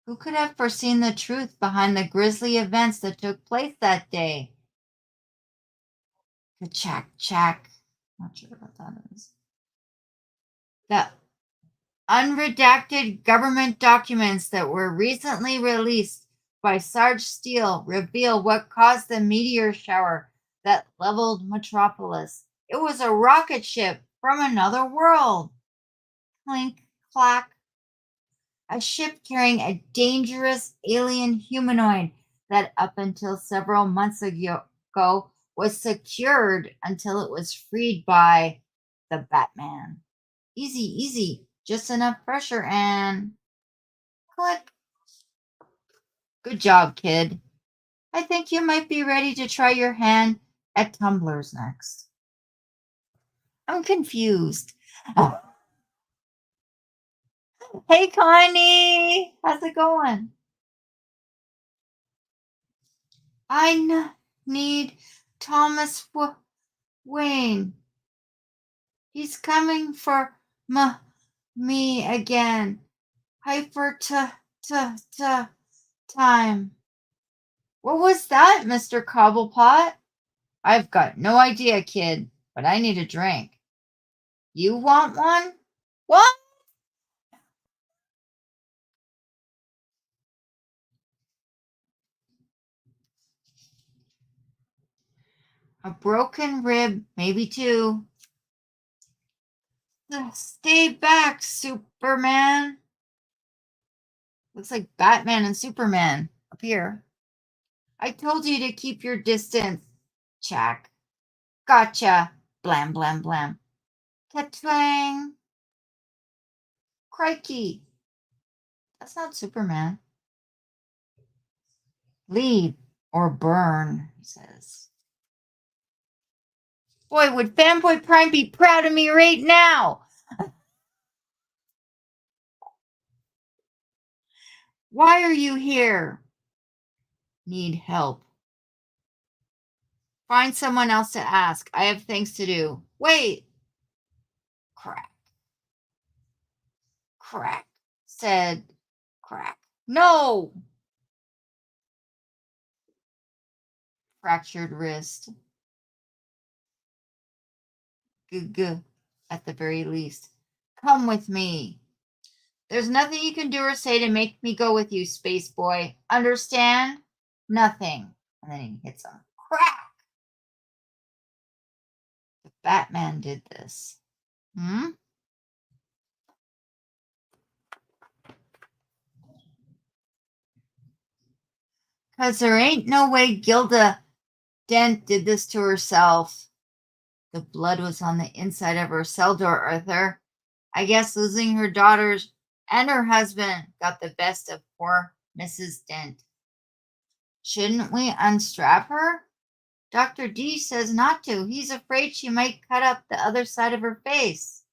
Who could have foreseen the truth behind the grisly events that took place that day? Check. Not sure what that is. The unredacted government documents that were recently released by Sarge Steele reveal what caused the meteor shower that leveled Metropolis. It was a rocket ship from another world. Clink, clack. A ship carrying a dangerous alien humanoid that up until several months ago was secured until it was freed by the Batman. Easy. Just enough pressure and click. Good job, kid. I think you might be ready to try your hand at tumblers next. I'm confused. Hey, Connie. How's it going? I need Thomas Wayne. He's coming for me again. Hyper time. What was that, Mr. Cobblepot? I've got no idea, kid, but I need a drink. You want one? What? A broken rib, maybe two. Stay back, Superman. Looks like Batman and Superman up here. I told you to keep your distance, Jack. Gotcha. Blam, blam, blam. Ka-twang. Crikey. That's not Superman. Leave or burn, he says. Boy, would Fanboy Prime be proud of me right now. Why are you here? Need help. Find someone else to ask. I have things to do. Wait. Crack. Crack. Said crack. No. Fractured wrist. G at the very least. Come with me. There's nothing you can do or say to make me go with you, space boy. Understand? Nothing. And then he hits him. Crack! The Batman did this. Because there ain't no way Gilda Dent did this to herself. The blood was on the inside of her cell door, Arthur. I guess losing her daughters and her husband got the best of poor Mrs. Dent. Shouldn't we unstrap her? Dr. D says not to. He's afraid she might cut up the other side of her face.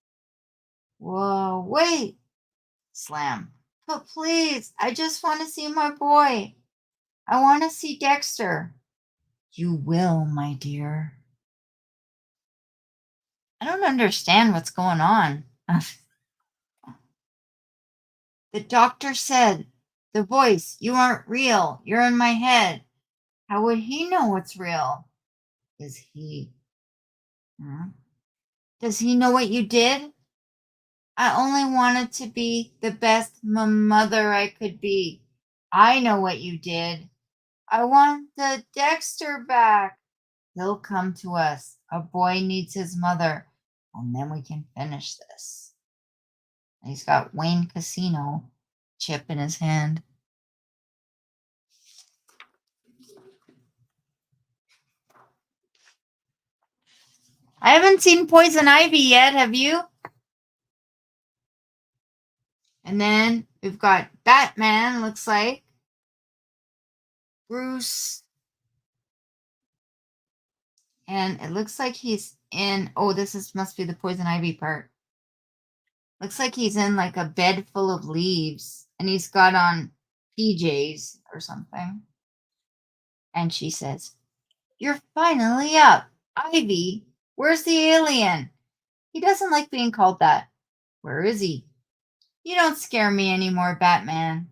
Whoa, wait. Slam. But please, I just want to see my boy. I want to see Dexter. You will, my dear. I don't understand what's going on. The doctor said, the voice, you aren't real. You're in my head. How would he know what's real? Is he? Does he know what you did? I only wanted to be the best mother I could be. I know what you did. I want the Dexter back. He'll come to us. A boy needs his mother. And then we can finish this. He's got Wayne Casino chip in his hand. I haven't seen Poison Ivy yet, have you? And then we've got Batman, looks like. Bruce. And it looks like he's in, must be the Poison Ivy part. Looks like he's in like a bed full of leaves. And he's got on PJs or something. And she says, you're finally up. Ivy, where's the alien? He doesn't like being called that. Where is he? You don't scare me anymore, Batman.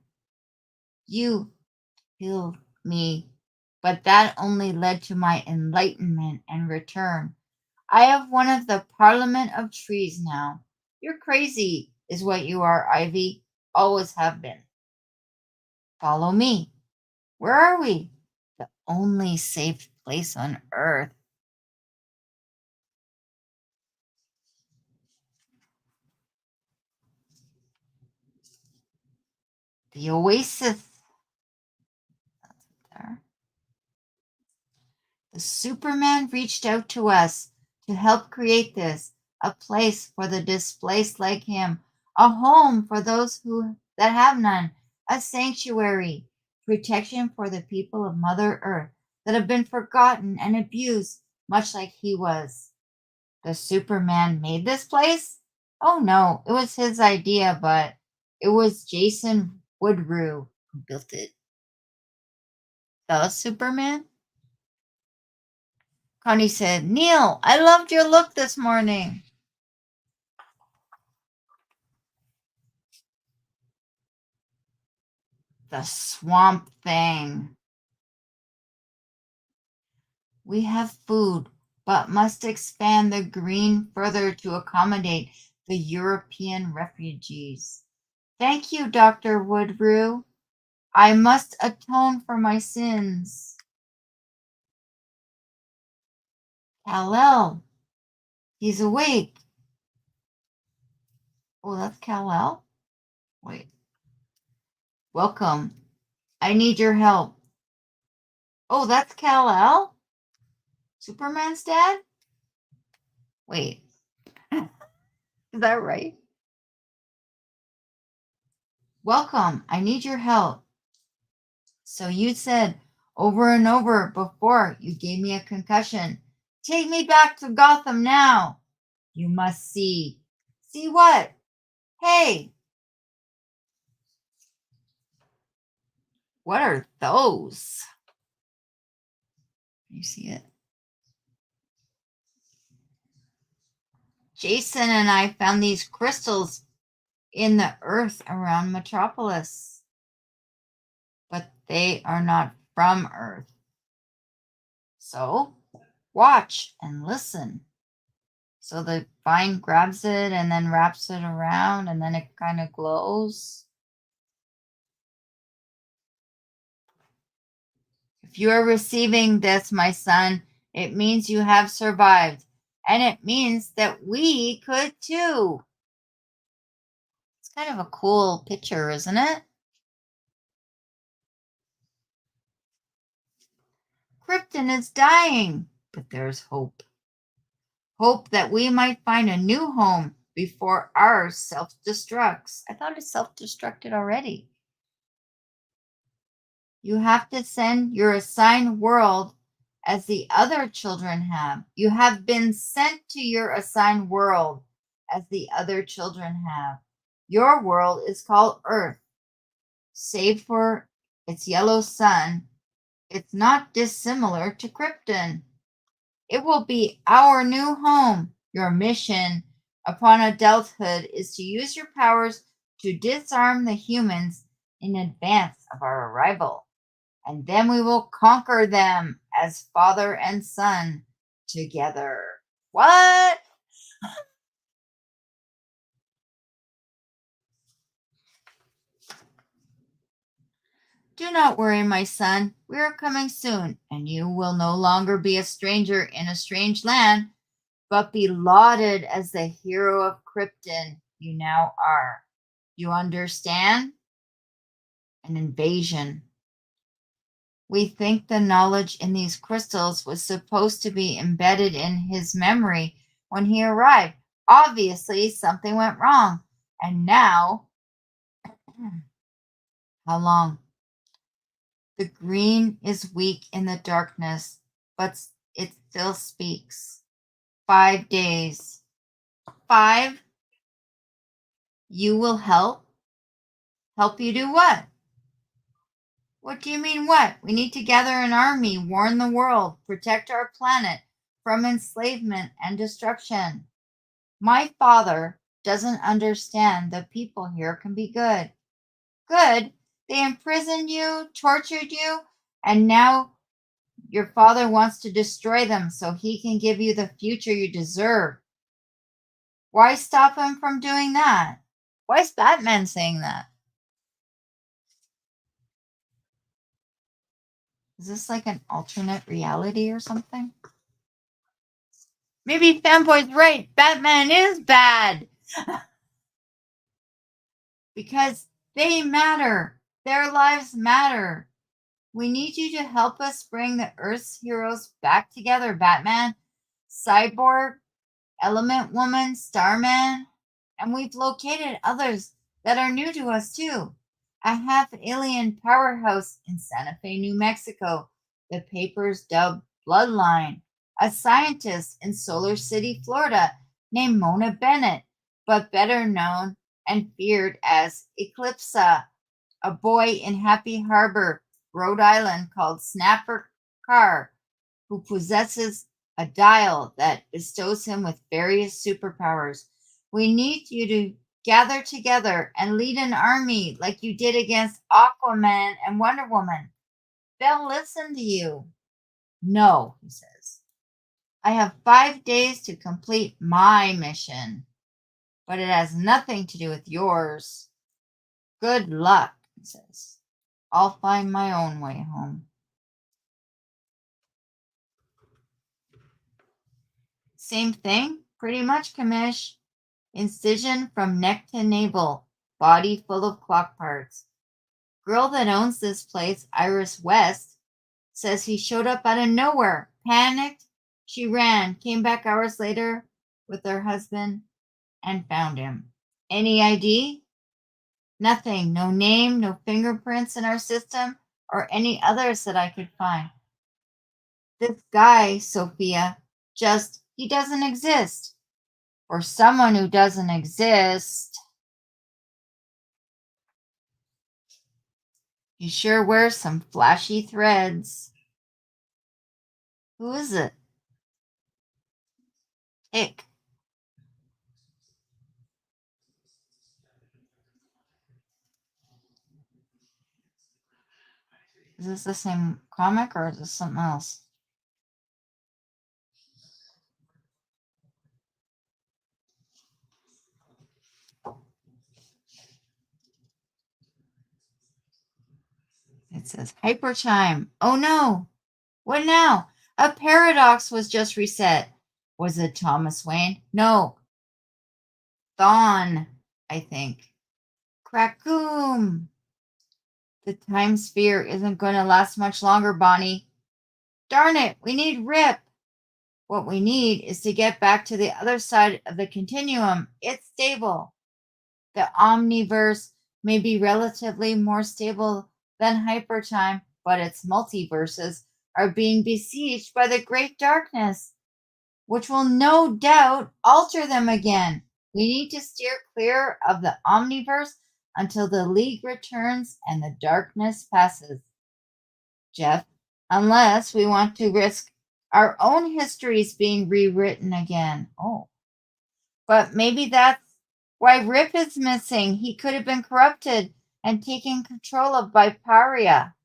You killed me, but that only led to my enlightenment and return. I have one of the Parliament of Trees now. You're crazy, is what you are, Ivy. Always have been. Follow me. Where are we? The only safe place on Earth. The Oasis. There. The Superman reached out to us to help create this, a place for the displaced like him, a home for those that have none, a sanctuary, protection for the people of Mother Earth that have been forgotten and abused, much like he was. The Superman made this place? Oh no, it was his idea, but it was Jason Woodrue who built it. The Superman? Connie said, Neil, I loved your look this morning. The Swamp Thing. We have food, but must expand the green further to accommodate the European refugees. Thank you, Dr. Woodrue. I must atone for my sins. Kal-El. He's awake. Oh, that's Kal-El? Wait. Welcome. I need your help. Oh, that's Kal-El? Superman's dad? Wait. Is that right? Welcome. I need your help. So you said over and over before you gave me a concussion. Take me back to Gotham now. You must see. See what? Hey. What are those? You see it? Jason and I found these crystals in the earth around Metropolis, but they are not from Earth. So watch and listen. So the vine grabs it and then wraps it around, and then it kind of glows. If you are receiving this, my son, it means you have survived, and it means that we could too. It's kind of a cool picture, isn't it? Krypton is dying, but there's hope. Hope that we might find a new home before ours self-destructs. I thought it self-destructed already. You have to send your assigned world as the other children have. You have been sent to your assigned world as the other children have. Your world is called Earth. Save for its yellow sun, it's not dissimilar to Krypton. It will be our new home. Your mission upon adulthood is to use your powers to disarm the humans in advance of our arrival. And then we will conquer them as father and son together. What? Do not worry, my son. We are coming soon, and you will no longer be a stranger in a strange land, but be lauded as the hero of Krypton you now are. You understand? An invasion. We think the knowledge in these crystals was supposed to be embedded in his memory when he arrived. Obviously, something went wrong. And now, how long? The green is weak in the darkness, but it still speaks. 5 days. 5? You will help? Help you do what? What do you mean what? We need to gather an army, warn the world, protect our planet from enslavement and destruction. My father doesn't understand that people here can be good. Good? They imprisoned you, tortured you, and now your father wants to destroy them so he can give you the future you deserve. Why stop him from doing that? Why is Batman saying that? Is this like an alternate reality or something? Maybe Fanboy's right. Batman is bad. Because they matter. Their lives matter. We need you to help us bring the Earth's heroes back together, Batman. Cyborg, Element Woman, Starman, and we've located others that are new to us too. A half-alien powerhouse in Santa Fe, New Mexico, the papers dubbed Bloodline. A scientist in Solar City, Florida, named Mona Bennett, but better known and feared as Eclipsa. A boy in Happy Harbor, Rhode Island, called Snapper Carr, who possesses a dial that bestows him with various superpowers. We need you to gather together and lead an army like you did against Aquaman and Wonder Woman. They'll listen to you. No, he says. I have 5 days to complete my mission, but it has nothing to do with yours. Good luck, he says. I'll find my own way home. Same thing, pretty much, Commish. Incision from neck to navel, body full of clock parts. Girl that owns this place, Iris West, says he showed up out of nowhere, panicked. She ran, came back hours later with her husband, and found him. Any ID? Nothing. No name, no fingerprints in our system, or any others that I could find. This guy, Sophia, he doesn't exist. For someone who doesn't exist, You sure wear some flashy threads. Who is it? Ick. Is this the same comic or is this something else? It says hyper chime. Oh no. What now? A paradox was just reset. Was it Thomas Wayne? No. Thon, I think. Crackoom. The time sphere isn't going to last much longer, Bonnie. Darn it, we need Rip. What we need is to get back to the other side of the continuum. It's stable. The omniverse may be relatively more stable than hypertime, but its multiverses are being besieged by the great darkness, which will no doubt alter them again. We need to steer clear of the omniverse until the League returns and the darkness passes. Jeff, unless we want to risk our own histories being rewritten again. Oh, but maybe that's why Rip is missing. He could have been corrupted and taken control of by Paria.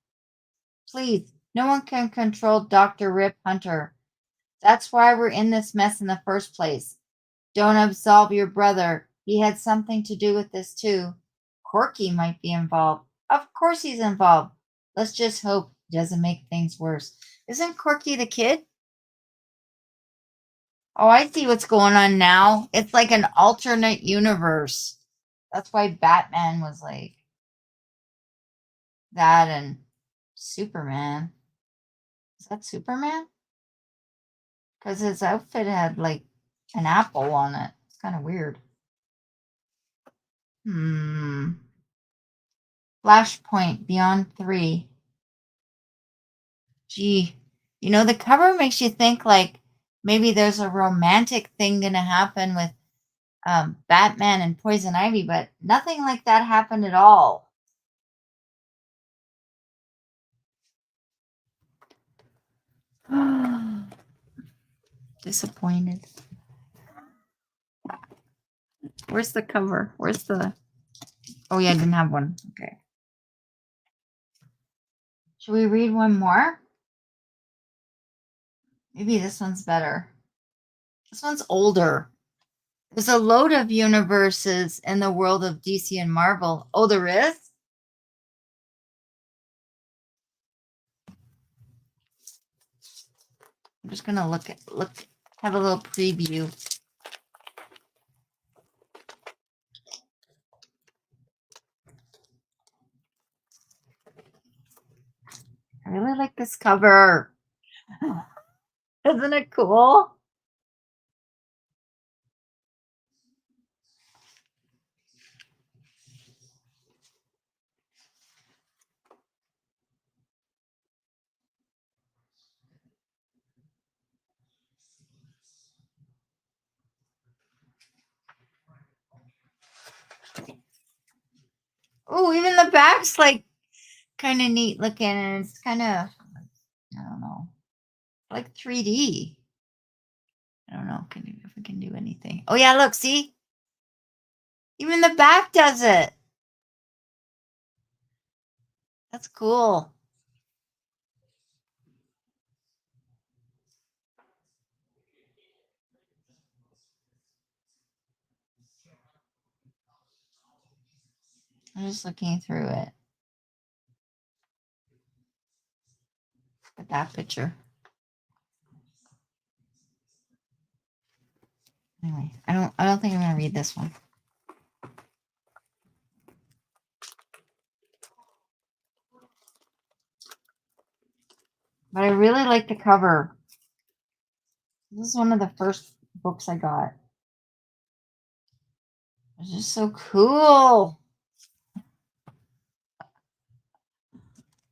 Please, no one can control Dr. Rip Hunter. That's why we're in this mess in the first place. Don't absolve your brother. He had something to do with this too. Corky might be involved. Of course he's involved. Let's just hope he doesn't make things worse. Isn't Corky the kid? Oh, I see what's going on now. It's like an alternate universe. That's why Batman was like that and Superman. Is that Superman? Because his outfit had like an apple on it. It's kind of weird. Flashpoint Beyond 3. Gee, the cover makes you think like maybe there's a romantic thing going to happen with Batman and Poison Ivy, but nothing like that happened at all. Disappointed. Where's the cover? Where's the... Oh, yeah, I didn't have one. Okay. Should we read one more? Maybe this one's better. This one's older. There's a load of universes in the world of DC and Marvel. Oh, there is? I'm just gonna have a little preview. I really like this cover. Isn't it cool? Oh, even the back's like kind of neat looking, and it's kind of, I don't know, like 3D. I don't know if we can do anything. Oh yeah, look, see? Even the back does it. That's cool. I'm just looking through it. Look at that picture. Anyway, I don't think I'm gonna read this one. But I really like the cover. This is one of the first books I got. It's just so cool.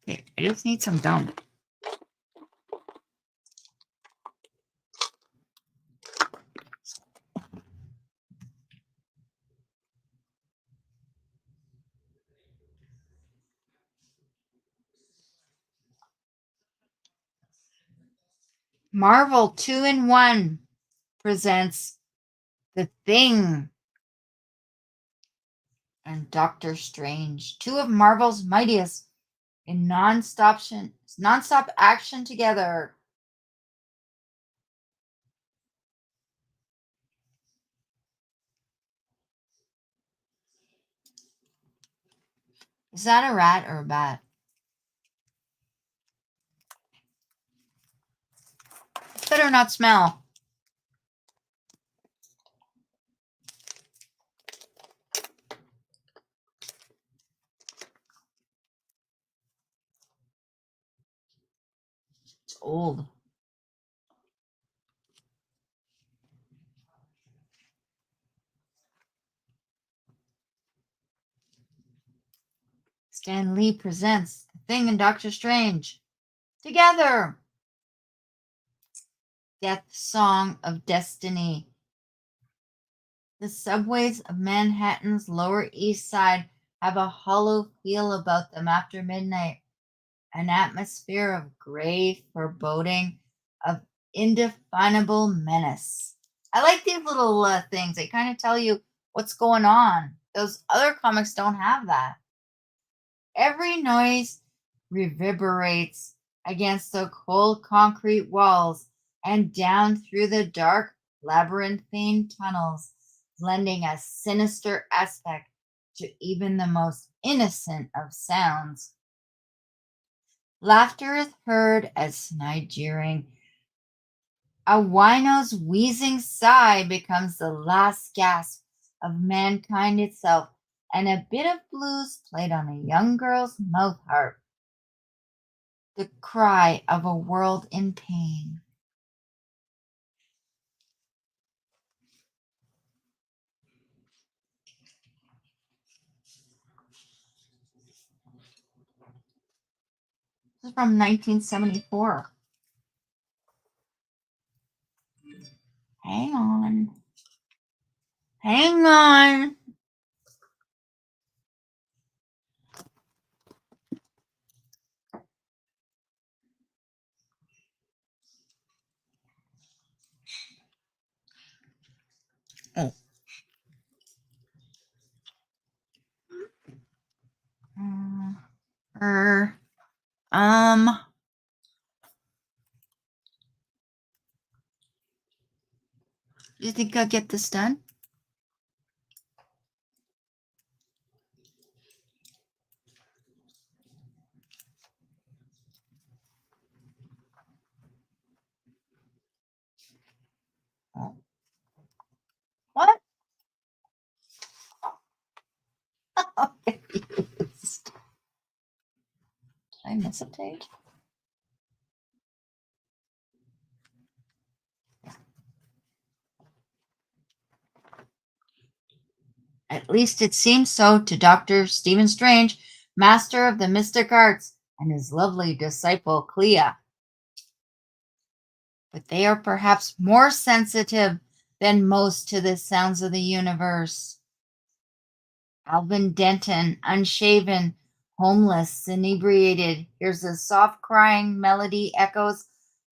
Okay, I just need some gum. Marvel 2-in-1 presents The Thing and Doctor Strange, two of Marvel's mightiest in non-stop action together. Is that a rat or a bat? It better not smell. It's old. Stan Lee presents The Thing and Doctor Strange together. Death Song of Destiny. The subways of Manhattan's Lower East Side have a hollow feel about them after midnight, an atmosphere of gray foreboding, of indefinable menace. I like these little things. They kind of tell you what's going on. Those other comics don't have that. Every noise reverberates against the cold concrete walls and down through the dark labyrinthine tunnels, lending a sinister aspect to even the most innocent of sounds. Laughter is heard as snide jeering. A wino's wheezing sigh becomes the last gasp of mankind itself, and a bit of blues played on a young girl's mouth harp. The cry of a world in pain. This is from 1974. Hang on. Hang on. Oh. Er, um, you think I'll get this done? What? I'm confused. Did I miss a page? At least it seems so to Dr. Stephen Strange, master of the mystic arts, and his lovely disciple Clea. But they are perhaps more sensitive than most to the sounds of the universe. Alvin Denton, unshaven, homeless, inebriated, hears the soft crying melody echoes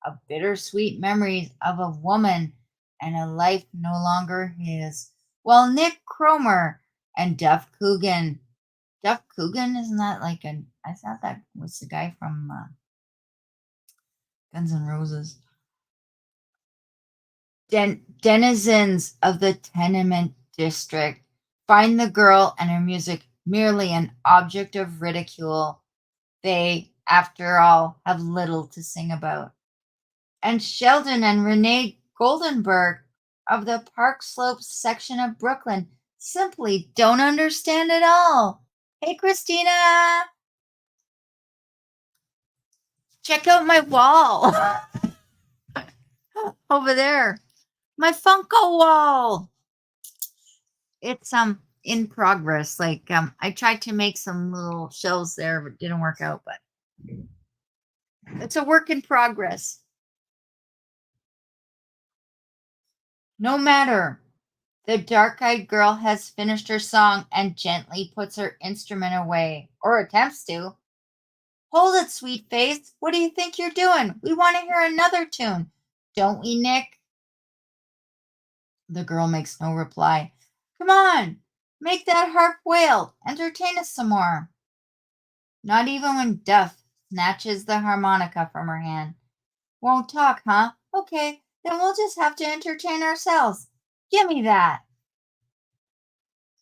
of bittersweet memories of a woman and a life no longer his. While Nick Cromer and Duff Coogan, isn't that like I thought that was the guy from Guns N' Roses. Denizens of the tenement district find the girl and her music merely an object of ridicule. They, after all, have little to sing about. And Sheldon and Renee Goldenberg of the Park Slopes section of Brooklyn simply don't understand at all. Hey, Christina! Check out my wall over there. My Funko wall. It's in progress. Like I tried to make some little shelves there, but it didn't work out. But it's a work in progress. No matter. The dark-eyed girl has finished her song and gently puts her instrument away, or attempts to. Hold it, sweet face. What do you think you're doing? We want to hear another tune. Don't we, Nick? The girl makes no reply. Come on, make that harp wail. Entertain us some more. Not even when Duff snatches the harmonica from her hand. Won't talk, huh? Okay, then we'll just have to entertain ourselves. Give me that.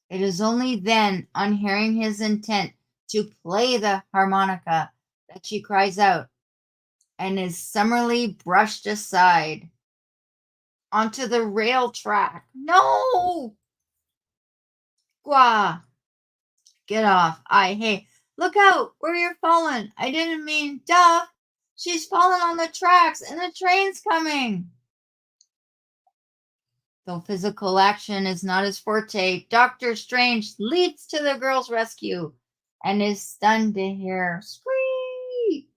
It is only then, on hearing his intent to play the harmonica, that she cries out and is summarily brushed aside onto the rail track. No! Gwa! Get off. Hey, look out where you're falling. I didn't mean Duff. She's fallen on the tracks and the train's coming. Though physical action is not his forte, Dr. Strange leaps to the girl's rescue and is stunned to hear squeak.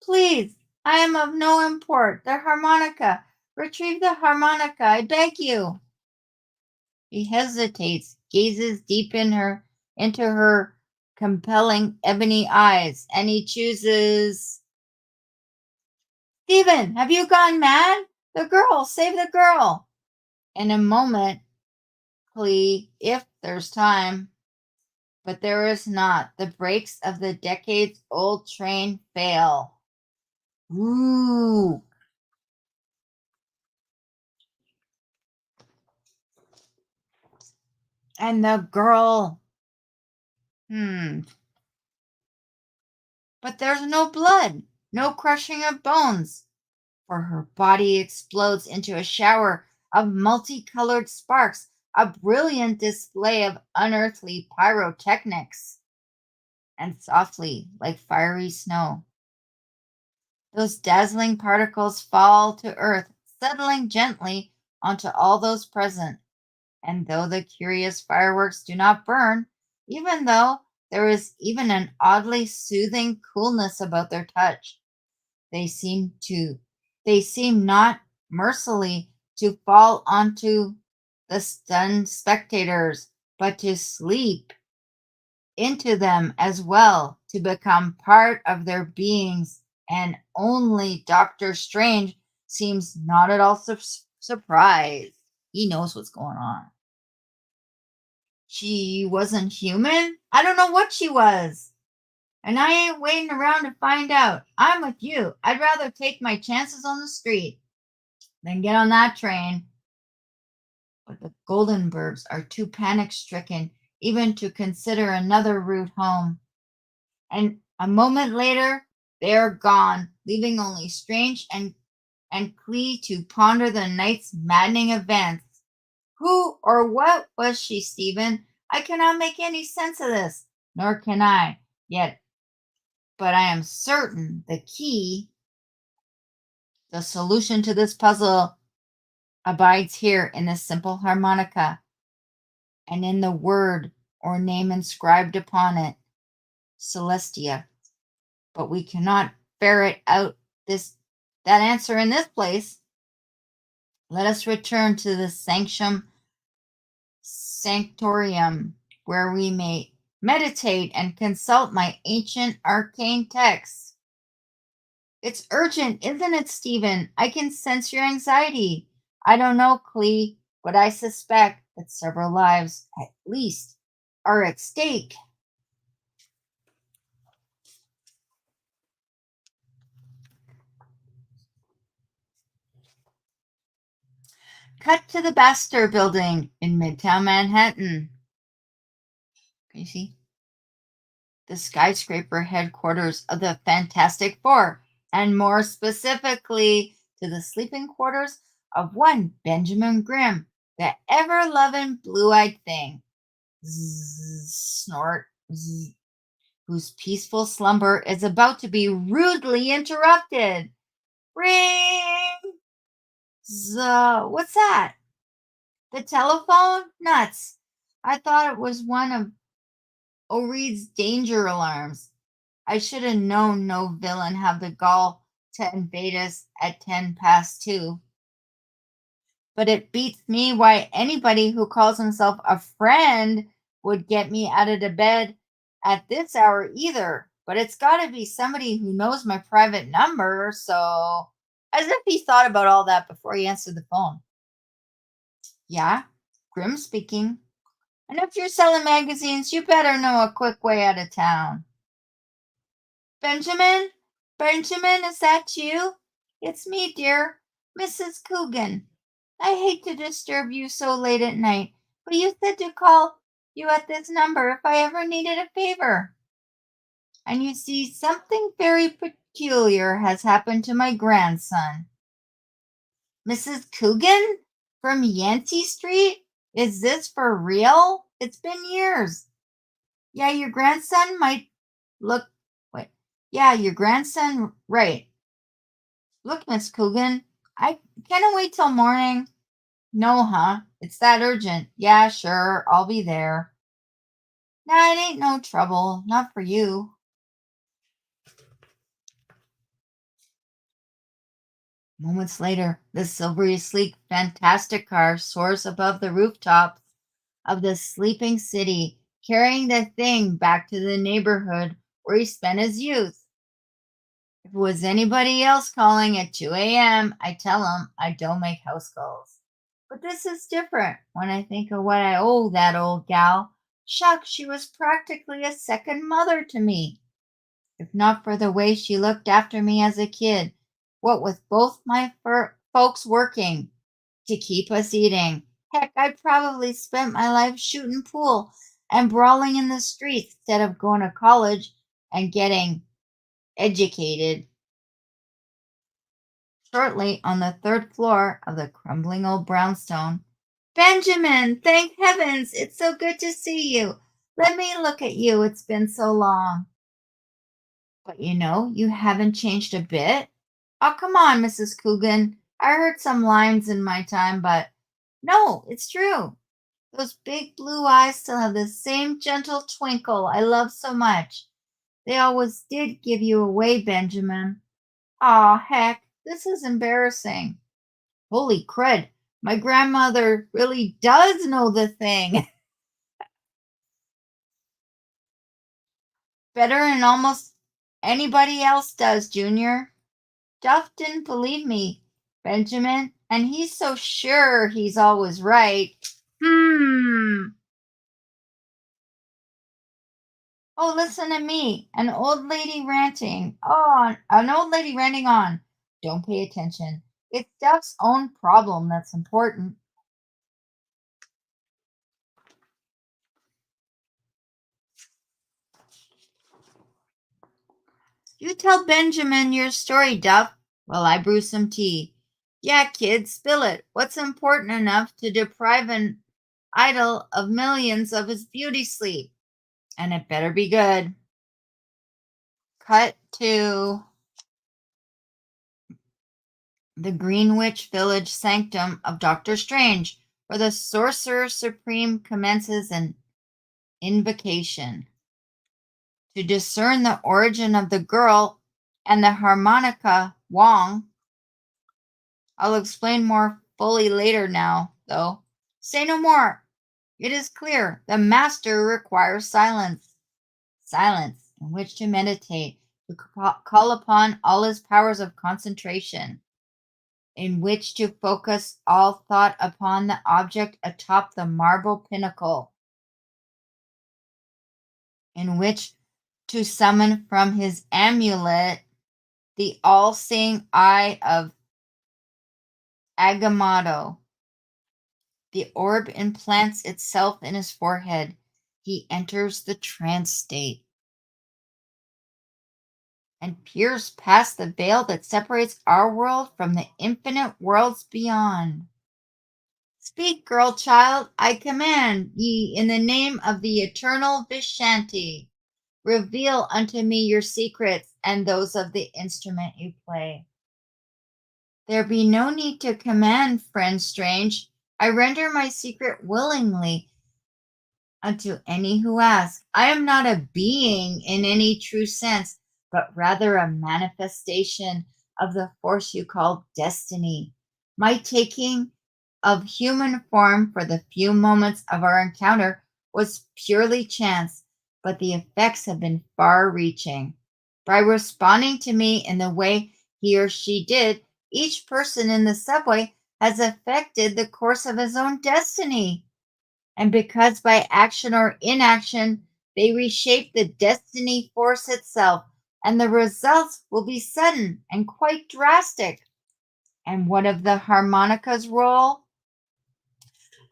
Please, I am of no import. The harmonica. Retrieve the harmonica, I beg you. He hesitates, gazes deep into her compelling ebony eyes, and he chooses. Stephen, have you gone mad? The girl, save the girl. In a moment, Clee, if there's time. But there is not. The brakes of the decades-old train fail. Ooh. And the girl. But there's no blood, no crushing of bones, for her body explodes into a shower of multicolored sparks, a brilliant display of unearthly pyrotechnics. And softly, like fiery snow, those dazzling particles fall to earth, settling gently onto all those present. And though the curious fireworks do not burn, even though there is even an oddly soothing coolness about their touch, they seem not mercilessly to fall onto the stunned spectators, but to sleep into them as well, to become part of their beings. And only Doctor Strange seems not at all surprised. He knows what's going on. She wasn't human? I don't know what she was. And I ain't waiting around to find out. I'm with you. I'd rather take my chances on the street than get on that train. But the Goldenbergs are too panic-stricken even to consider another route home. And a moment later, they are gone, leaving only Strange and Clee to ponder the night's maddening events. Who or what was she, Stephen? I cannot make any sense of this, nor can I, yet. But I am certain the key, the solution to this puzzle, abides here in this simple harmonica, and in the word or name inscribed upon it, Celestia. But we cannot ferret out that answer in this place. Let us return to the sanctorium, where we may meditate and consult my ancient arcane texts. It's urgent, isn't it, Stephen? I can sense your anxiety. I don't know, Clee, but I suspect that several lives, at least, are at stake. Cut to the Baxter Building in Midtown Manhattan. Can you see? The skyscraper headquarters of the Fantastic Four, and more specifically to the sleeping quarters of one Benjamin Grimm, the ever-loving blue-eyed thing. Zzz, snort. Zzz, whose peaceful slumber is about to be rudely interrupted. Ring! What's that? The telephone? Nuts. I thought it was one of O'Reed's danger alarms. I should have known no villain have the gall to invade us at 2:10. But it beats me why anybody who calls himself a friend would get me out of the bed at this hour either. But it's got to be somebody who knows my private number, so As if he thought about all that before he answered the phone. Yeah, Grim speaking. And if you're selling magazines, you better know a quick way out of town. Benjamin? Benjamin, is that you? It's me, dear. Mrs. Coogan. I hate to disturb you so late at night, but you said to call you at this number if I ever needed a favor. And you see, something very peculiar has happened to my grandson. Mrs. Coogan? From Yancey Street? Is this for real? It's been years. Yeah, your grandson might look. Wait. Yeah, your grandson. Right. Look, Miss Coogan. I can't wait till morning. No, huh? It's that urgent. Yeah, sure. I'll be there. Nah, it ain't no trouble. Not for you. Moments later, the silvery, sleek, fantastic car soars above the rooftops of the sleeping city, carrying the thing back to the neighborhood where he spent his youth. If it was anybody else calling at 2 a.m., I tell 'em I don't make house calls. But this is different when I think of what I owe that old gal. Shucks, she was practically a second mother to me. If not for the way she looked after me as a kid, what with both my folks working to keep us eating. Heck, I probably spent my life shooting pool and brawling in the streets instead of going to college and getting educated. Shortly on the third floor of the crumbling old brownstone. Benjamin, thank heavens, it's so good to see you. Let me look at you, it's been so long. But you haven't changed a bit. Oh, come on, Mrs. Coogan. I heard some lines in my time, but no, it's true. Those big blue eyes still have the same gentle twinkle I love so much. They always did give you away, Benjamin. Aw, heck, this is embarrassing. Holy crud, my grandmother really does know the thing. Better than almost anybody else does, Junior. Duff didn't believe me, Benjamin, and he's so sure he's always right. Hmm. Oh, listen to me. An old lady ranting. Oh, an old lady ranting on. Don't pay attention. It's Duff's own problem that's important. You tell Benjamin your story, Duff, while I brew some tea. Yeah, kid, spill it. What's important enough to deprive an idol of millions of his beauty sleep? And it better be good. Cut to the Greenwich Village sanctum of Doctor Strange, where the Sorcerer Supreme commences an invocation to discern the origin of the girl and the harmonica Wong. I'll explain more fully later now, though. Say no more. It is clear the master requires silence. Silence in which to meditate, to call upon all his powers of concentration, in which to focus all thought upon the object atop the marble pinnacle, in which to summon from his amulet the all-seeing eye of Agamotto. The orb implants itself in his forehead. He enters the trance state and peers past the veil that separates our world from the infinite worlds beyond. Speak, girl child, I command ye in the name of the eternal Vishanti. Reveal unto me your secrets and those of the instrument you play. There be no need to command, friend strange. I render my secret willingly unto any who ask. I am not a being in any true sense, but rather a manifestation of the force you call destiny. My taking of human form for the few moments of our encounter was purely chance, but the effects have been far reaching. By responding to me in the way he or she did, Each person in the subway has affected the course of his own destiny. And because by action or inaction, they reshape the destiny force itself, and the results will be sudden and quite drastic. And what of the harmonica's role?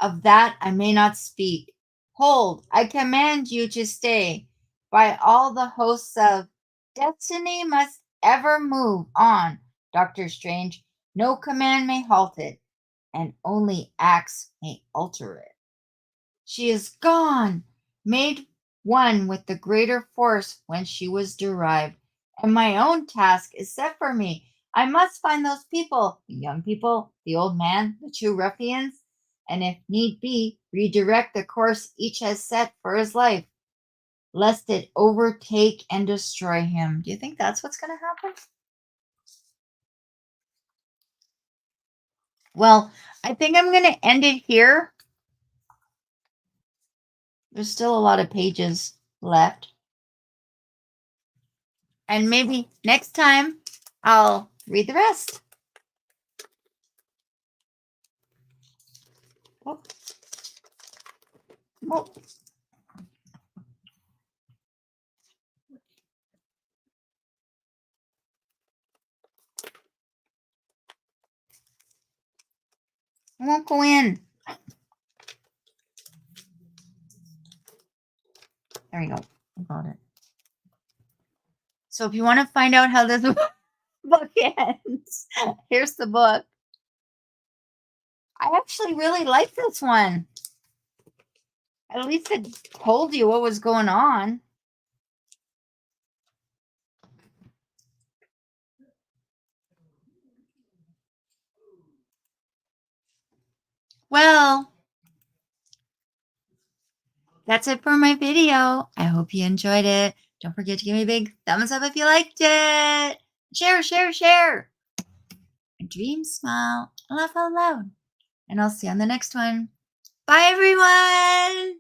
Of that I may not speak. Hold, I command you to stay. By all the hosts of destiny must ever move on, Doctor Strange. No command may halt it, and only acts may alter it. She is gone, made one with the greater force whence she was derived, and my own task is set for me. I must find those people, the young people, the old man, the two ruffians, and if need be, redirect the course each has set for his life, lest it overtake and destroy him. Do you think that's what's going to happen? Well, I think I'm going to end it here. There's still a lot of pages left. And maybe next time I'll read the rest. Oh. Oh. I won't go in. There we go. I got it. So if you want to find out how this book ends, here's the book. I actually really like this one. At least it told you what was going on. Well, that's it for my video. I hope you enjoyed it. Don't forget to give me a big thumbs up if you liked it. Share, share, share. Dream, smile, laugh out loud. And I'll see you on the next one. Bye, everyone.